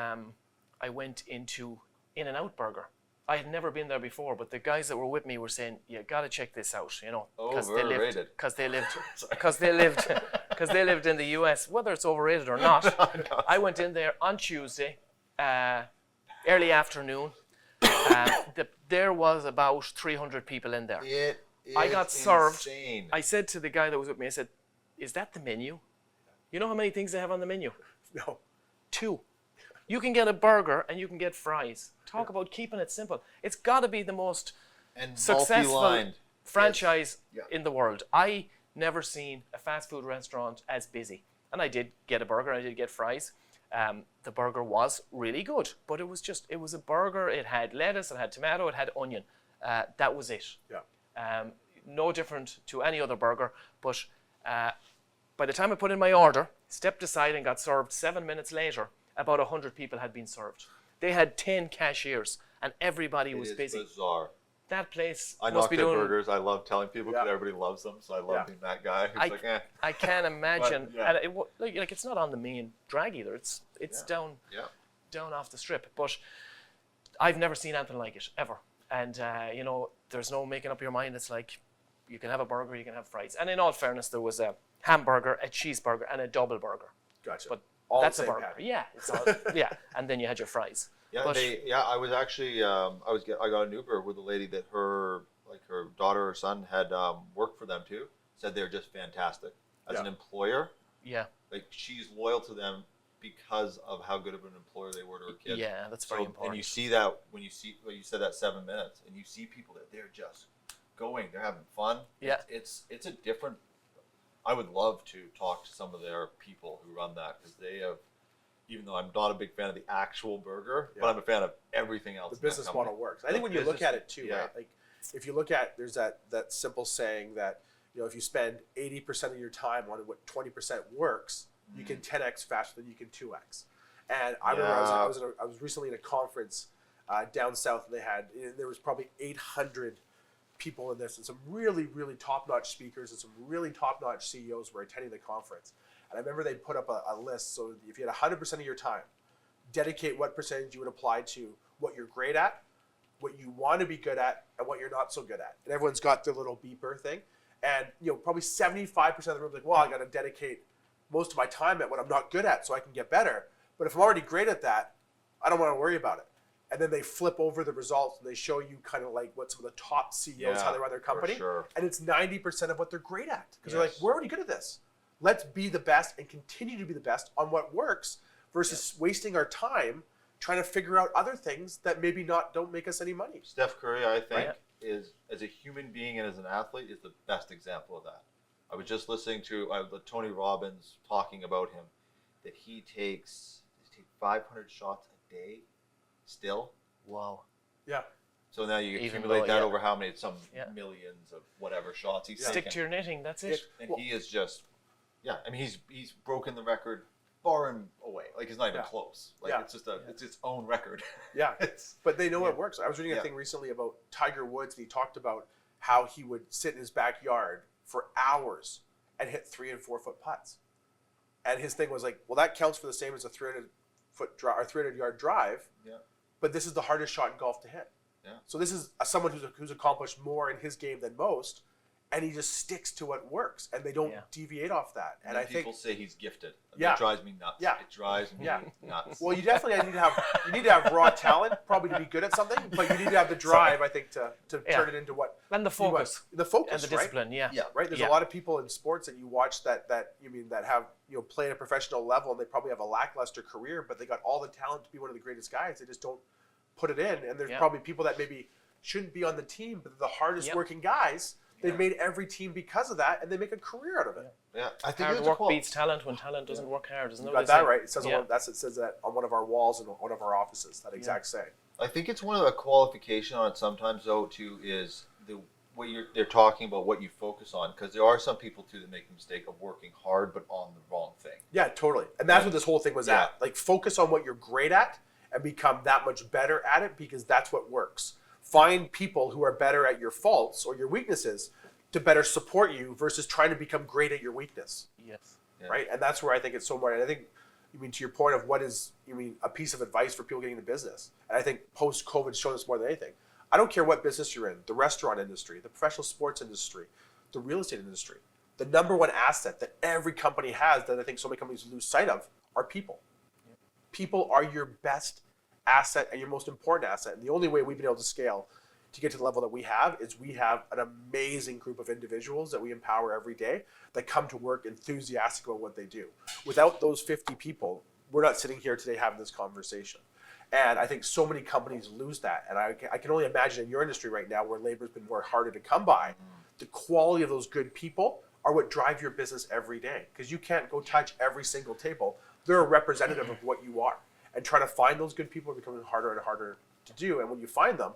I went into In-N-Out Burger. I had never been there before, but the guys that were with me were saying, "You got to check this out," because they lived in the US. Whether it's overrated or not, I went in there on Tuesday, early afternoon. There was about 300 people in there. I got served. Insane. I said to the guy that was with me, I said, "Is that the menu? You know how many things they have on the menu?" No. 2. You can get a burger and you can get fries. Talk about keeping it simple. It's got to be the most successful multi-lined franchise in the world. I never seen a fast food restaurant as busy. And I did get a burger, I did get fries. The burger was really good, but it was a burger. It had lettuce, it had tomato, it had onion. That was it. Yeah. No different to any other burger, but by the time I put in my order, stepped aside and got served 7 minutes later, about 100 people had been served. They had 10 cashiers and everybody was busy. It's bizarre. That place I must knocked be at doing... burgers. I love telling people because everybody loves them, so I love being that guy who's like, eh. I can't imagine. But, And like it's not on the main drag either. It's down off the strip. But I've never seen anything like it ever. And there's no making up your mind. It's like you can have a burger, you can have fries. And in all fairness, there was a hamburger, a cheeseburger, and a double burger. Gotcha. But all that's the a same burger. pattern. Yeah, it's all, and then you had your fries. Yeah, But- I was actually, I got an Uber with a lady that her daughter or son had worked for them too. Said they're just fantastic as an employer. Yeah. Like, she's loyal to them because of how good of an employer they were to her kids. Yeah, that's very important. And you see that when you said that 7 minutes, and you see people that they're just going, they're having fun. Yeah. It's a different. I would love to talk to some of their people who run that, because they have. Even though I'm not a big fan of the actual burger, but I'm a fan of everything else. The business model works. I think when you look at it too, right? Like, if you look at, there's that simple saying that, if you spend 80% of your time on what 20% works, you can 10x faster than you can 2x. And I remember I was recently in a conference down south, and there was probably 800 people in this, and some really, really top-notch speakers and some really top-notch CEOs were attending the conference. And I remember they put up a list. So if you had 100% of your time dedicate what percentage you would apply to what you're great at, what you want to be good at, and what you're not so good at. And everyone's got their little beeper thing. And probably 75% of the room is like, well, I got to dedicate most of my time at what I'm not good at so I can get better. But if I'm already great at that, I don't want to worry about it. And then they flip over the results and they show you kind of like what some of the top CEOs, how they run their company. Sure. And it's 90% of what they're great at. Because they're like, we're already good at this. Let's be the best and continue to be the best on what works versus wasting our time trying to figure out other things that maybe don't make us any money. Steph Curry, I think, is, as a human being and as an athlete, is the best example of that. I was just listening to Tony Robbins talking about him, that he takes 500 shots a day still. Wow. Yeah. So now you accumulate that over how many, some millions of whatever shots he's taken. Stick to your knitting, that's it. And he is just, I mean, he's broken the record far and away. Like, it's not even close. Like, it's just it's its own record. Yeah. But they know it works. I was reading a thing recently about Tiger Woods, and he talked about how he would sit in his backyard for hours and hit 3 and 4 foot putts. And his thing was like, well, that counts for the same as a 300 yard drive. Yeah. But this is the hardest shot in golf to hit. Yeah. So this is someone who's accomplished more in his game than most, and he just sticks to what works, and they don't deviate off that. And I think people say he's gifted. That drives me nuts. Yeah. It drives me nuts. Well, you definitely need to have raw talent, probably to be good at something, but you need to have the drive, I think, to turn it into what. And the focus. The focus, and the discipline, right. There's a lot of people in sports that you watch that have play at a professional level, and they probably have a lackluster career, but they got all the talent to be one of the greatest guys. They just don't put it in. And there's probably people that maybe shouldn't be on the team, but they're the hardest working guys. They've made every team because of that, and they make a career out of it. Yeah, I think hard work beats talent when talent doesn't work hard. Isn't you got that right? It says it says that on one of our walls in one of our offices. That exact saying. I think it's one of the qualification on it sometimes though too is they're talking about what you focus on, because there are some people too that make the mistake of working hard but on the wrong thing. Yeah, totally. And that's what this whole thing was at. Like, focus on what you're great at and become that much better at it, because that's what works. Find people who are better at your faults or your weaknesses to better support you versus trying to become great at your weakness. Yes. Right? And that's where I think it's so important. And I think, to your point of what is, a piece of advice for people getting into business. And I think post-COVID showed us more than anything. I don't care what business you're in, the restaurant industry, the professional sports industry, the real estate industry. The number one asset that every company has that I think so many companies lose sight of are people. Yeah. People are your best asset and your most important asset. And the only way we've been able to scale to get to the level that we have is we have an amazing group of individuals that we empower every day that come to work enthusiastic about what they do. Without those 50 people, we're not sitting here today having this conversation. And I think so many companies lose that. And I can only imagine in your industry right now, where labor's been more harder to come by, the quality of those good people are what drive your business every day. Because you can't go touch every single table. They're a representative of what you are. And trying to find those good people are becoming harder and harder to do. And when you find them,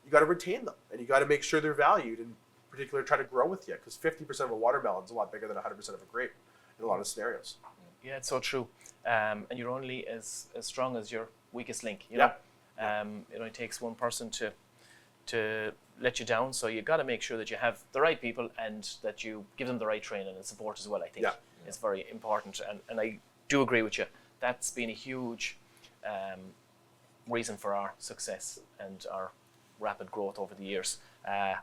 you got to retain them. And you got to make sure they're valued, and in particular try to grow with you. Because 50% of a watermelon is a lot bigger than 100% of a grape in a lot of scenarios. Yeah, it's so true. And you're only as strong as your weakest link. You know? It only takes one person to let you down. So you got to make sure that you have the right people and that you give them the right training and support as well. I think it's very important. And I do agree with you. That's been a huge reason for our success and our rapid growth over the years.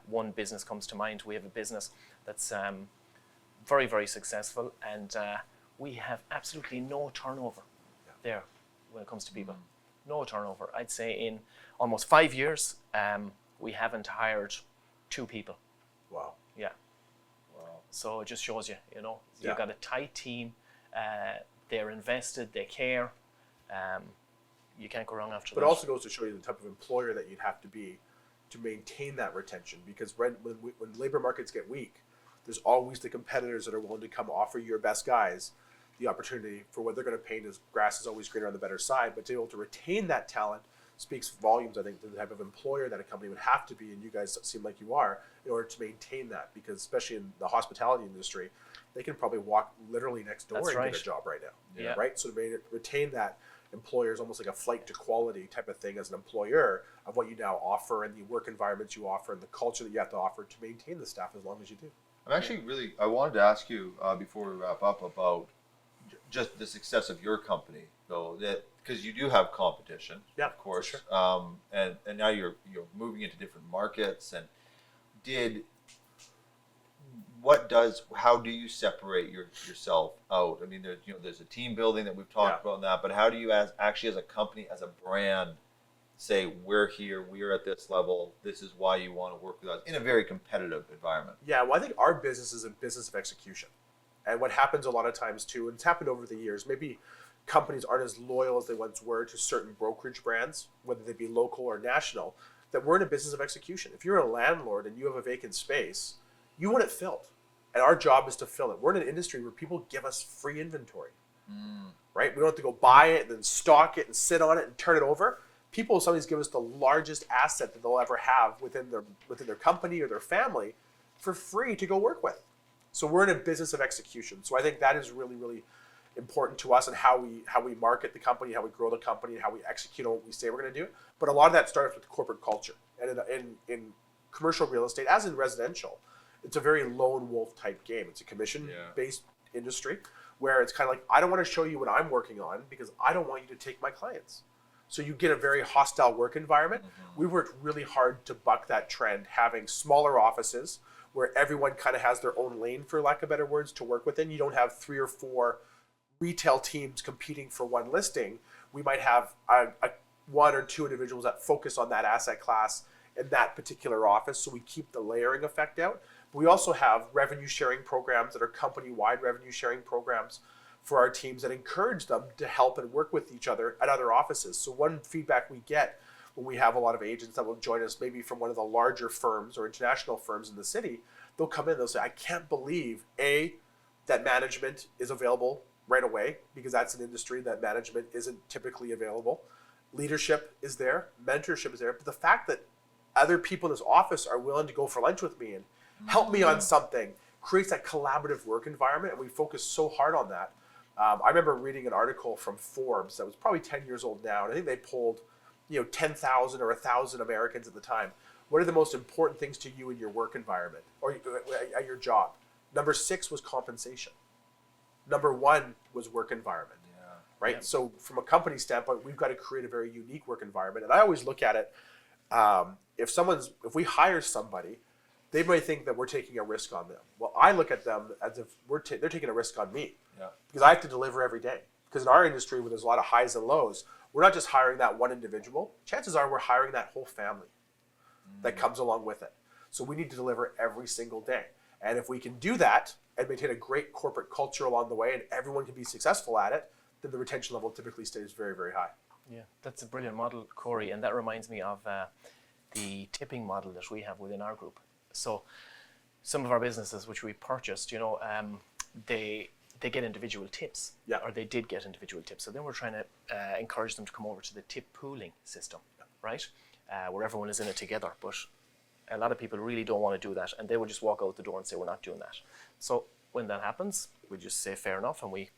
One business comes to mind. We have a business that's very, very successful, and we have absolutely no turnover there when it comes to people. No turnover. I'd say in almost 5 years, we haven't hired 2 people. Wow. Yeah. Wow. So it just shows you, you've got a tight team. They're invested. They care. You can't go wrong after that. But it also goes to show you the type of employer that you'd have to be to maintain that retention. Because when labor markets get weak, there's always the competitors that are willing to come offer your best guys the opportunity for what they're going to pay. As grass is always greener on the better side, but to be able to retain that talent speaks volumes, I think, to the type of employer that a company would have to be, and you guys seem like you are, in order to maintain that. Because especially in the hospitality industry, they can probably walk literally next door and get a job right now. Yeah. Right? So to retain that employer is almost like a flight to quality type of thing as an employer of what you now offer and the work environments you offer and the culture that you have to offer to maintain the staff as long as you do. I'm actually I wanted to ask you before we wrap up about just the success of your company, though, that because you do have competition, Yeah, of course, for sure. and now you're moving into different markets. And how do you separate yourself out? I mean, there's a team building that we've talked about in that, but how do you as a company, as a brand, say we're here, we're at this level, this is why you want to work with us in a very competitive environment? Yeah, well, I think our business is a business of execution. And what happens a lot of times too, and it's happened over the years, maybe companies aren't as loyal as they once were to certain brokerage brands, whether they be local or national, that we're in a business of execution. If you're a landlord and you have a vacant space, you want it filled. And our job is to fill it. We're in an industry where people give us free inventory, right? We don't have to go buy it and then stock it and sit on it and turn it over. People sometimes give us the largest asset that they'll ever have within their company or their family for free to go work with. So we're in a business of execution. So I think that is really, really important to us and how we market the company, how we grow the company, and how we execute on what we say we're going to do. But a lot of that starts with corporate culture. And in commercial real estate, as in residential, it's a very lone wolf type game. It's a commission-based industry where it's kind of like, I don't want to show you what I'm working on because I don't want you to take my clients. So you get a very hostile work environment. We worked really hard to buck that trend, having smaller offices where everyone kind of has their own lane, for lack of better words, to work within. You don't have 3 or 4 retail teams competing for one listing. We might have a 1 or 2 individuals that focus on that asset class in that particular office, so we keep the layering effect out. But we also have revenue sharing programs that are company-wide revenue sharing programs for our teams that encourage them to help and work with each other at other offices. So one feedback we get when we have a lot of agents that will join us, maybe from one of the larger firms or international firms in the city, they'll come in, they'll say, I can't believe, A, that management is available right away, because that's an industry that management isn't typically available. Leadership is there, mentorship is there, but the fact that other people in this office are willing to go for lunch with me and help me on something creates that collaborative work environment, and we focus so hard on that. I remember reading an article from Forbes that was probably 10 years old now, and I think they polled 10,000 or 1,000 Americans at the time. What are the most important things to you in your work environment or at your job? Number 6 was compensation. Number 1 was work environment, right? Yeah. So from a company standpoint, we've got to create a very unique work environment. And I always look at it, if we hire somebody, they might think that we're taking a risk on them. Well, I look at them as if they're taking a risk on me, because I have to deliver every day. Because in our industry, where there's a lot of highs and lows, we're not just hiring that one individual. Chances are we're hiring that whole family that comes along with it. So we need to deliver every single day. And if we can do that and maintain a great corporate culture along the way and everyone can be successful at it, then the retention level typically stays very, very high. Yeah, that's a brilliant model, Cory. And that reminds me of the tipping model that we have within our group. So some of our businesses which we purchased, they get individual tips, or they did get individual tips. So then we're trying to encourage them to come over to the tip pooling system, right? Where everyone is in it together. But a lot of people really don't want to do that, and they will just walk out the door and say, we're not doing that. So when that happens, we just say fair enough, and we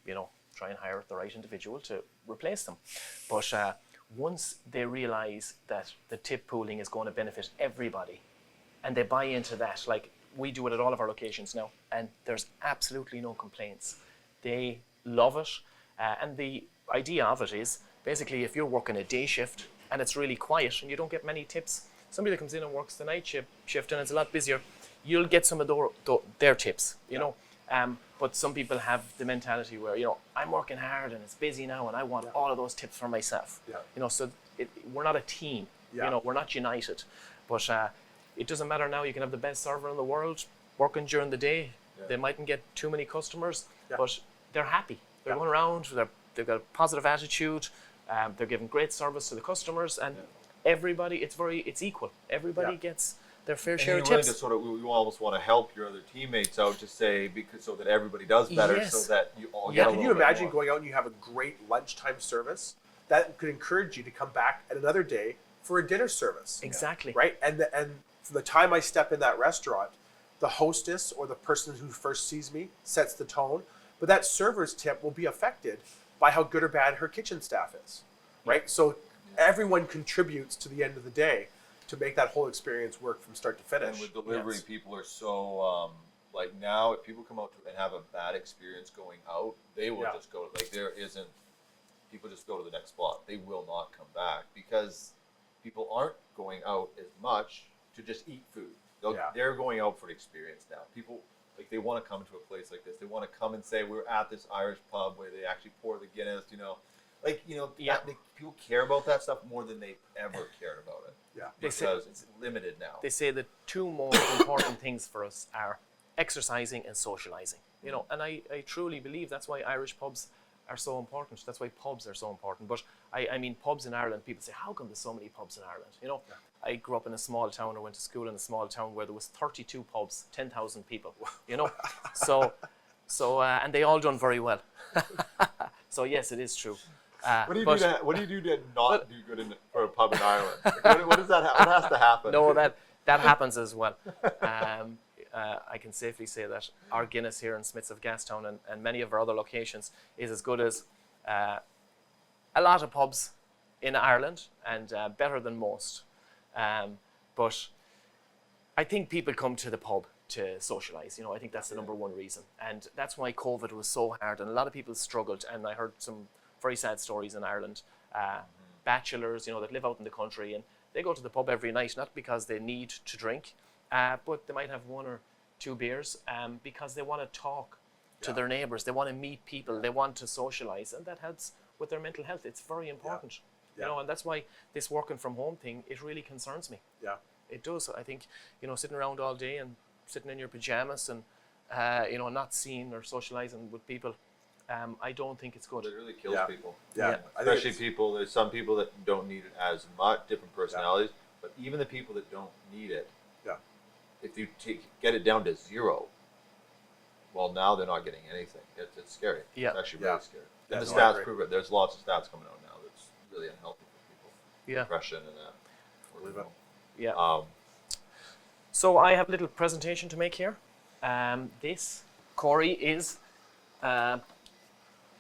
try and hire the right individual to replace them. But once they realize that the tip pooling is going to benefit everybody, and they buy into that, like we do it at all of our locations now, and there's absolutely no complaints. They love it, and the idea of it is basically if you're working a day shift and it's really quiet and you don't get many tips, somebody that comes in and works the night shift and it's a lot busier, you'll get some of their tips, you know. But some people have the mentality where, I'm working hard and it's busy now and I want all of those tips for myself. So we're not a team, we're not united. But it doesn't matter now, you can have the best server in the world working during the day. They mightn't get too many customers, but they're happy. They're going around, they've got a positive attitude, they're giving great service to the customers, and everybody, it's equal. Everybody gets their fair share of tips. You almost want to help your other teammates out to say, so that everybody does better, so that you all get a little bit more. Can you imagine going out and you have a great lunchtime service? That could encourage you to come back at another day for a dinner service. Exactly. Right? And from the time I step in that restaurant, the hostess or the person who first sees me sets the tone, but that server's tip will be affected by how good or bad her kitchen staff is, right? So everyone contributes to the end of the day to make that whole experience work from start to finish. And with delivery, people are so, now if people come out and have a bad experience going out, they will just go, there isn't, people just go to the next spot. They will not come back because people aren't going out as much to just eat food. They're going out for the experience now. People, like, they want to come to a place like this. They want to come and say, we're at this Irish pub where they actually pour the Guinness, people care about that stuff more than they've ever cared about it. Yeah. Because it's limited now. They say the two most important things for us are exercising and socializing. And I truly believe that's why Irish pubs are so important. That's why pubs are so important. But I mean, pubs in Ireland, people say, how come there's so many pubs in Ireland? I grew up in a small town, or went to school in a small town where there was 32 pubs, 10,000 people, So, and they all done very well. So yes, it is true. What do you do to not do good for a pub in Ireland? What does that? What has to happen? No, that happens as well. I can safely say that our Guinness here in Smiths of Gastown and many of our other locations is as good as a lot of pubs in Ireland, and better than most. But I think people come to the pub to socialise. I think that's the number one reason, and that's why COVID was so hard, and a lot of people struggled. And I heard some very sad stories in Ireland. Bachelors, that live out in the country, and they go to the pub every night, not because they need to drink, but they might have one or two beers because they want to talk to their neighbours. They want to meet people. They want to socialise, and that helps with their mental health. It's very important. And that's why this working from home thing, it really concerns me. Yeah, it does. I think, sitting around all day and sitting in your pajamas and, not seeing or socializing with people, I don't think it's good. It really kills people. Yeah. Especially people, there's some people that don't need it as much, different personalities, but even the people that don't need it, if you get it down to zero, well, now they're not getting anything. It's scary. Yeah. It's actually really scary. And the stats prove it. There's lots of stats coming out now that's really unhealthy for people. Yeah. Depression and that. Yeah. So I have a little presentation to make here. This, Cory, is a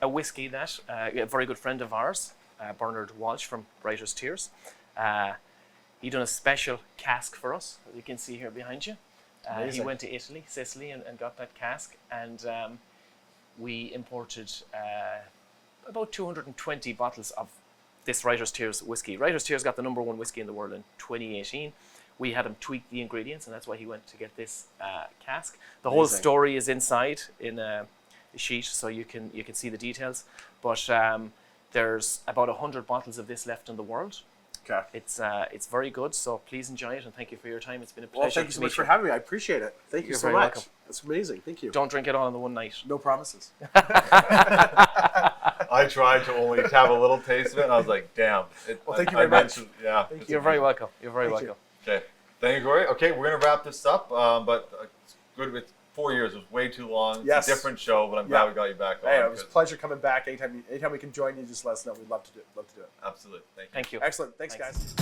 whiskey that a very good friend of ours, Bernard Walsh from Writer's Tears, he done a special cask for us, as you can see here behind you. He went to Italy, Sicily, and got that cask, and we imported about 220 bottles of this Writer's Tears whiskey. Writer's Tears got the number one whiskey in the world in 2018. We had him tweak the ingredients, and that's why he went to get this cask. The whole story is inside in a sheet, so you can see the details. But there's about 100 bottles of this left in the world. Okay. It's very good, so please enjoy it, and thank you for your time. It's been a pleasure. Well, thank you so much for having me. I appreciate it. Thank you so much. Welcome. That's amazing. Thank you. Don't drink it all in the one night. No promises. I tried to only have a little taste of it, and I was like, damn. Well, thank you very much. Yeah. You're very welcome. You're very welcome. Okay. Thank you, Cory. Okay, we're going to wrap this up, but it's good with 4 years. It was way too long. It's a different show, but I'm glad we got you back on. Hey, it was a pleasure coming back. Anytime we can join you, just let us know. We'd love to do it. Absolutely. Thank you. Excellent. Thanks, guys.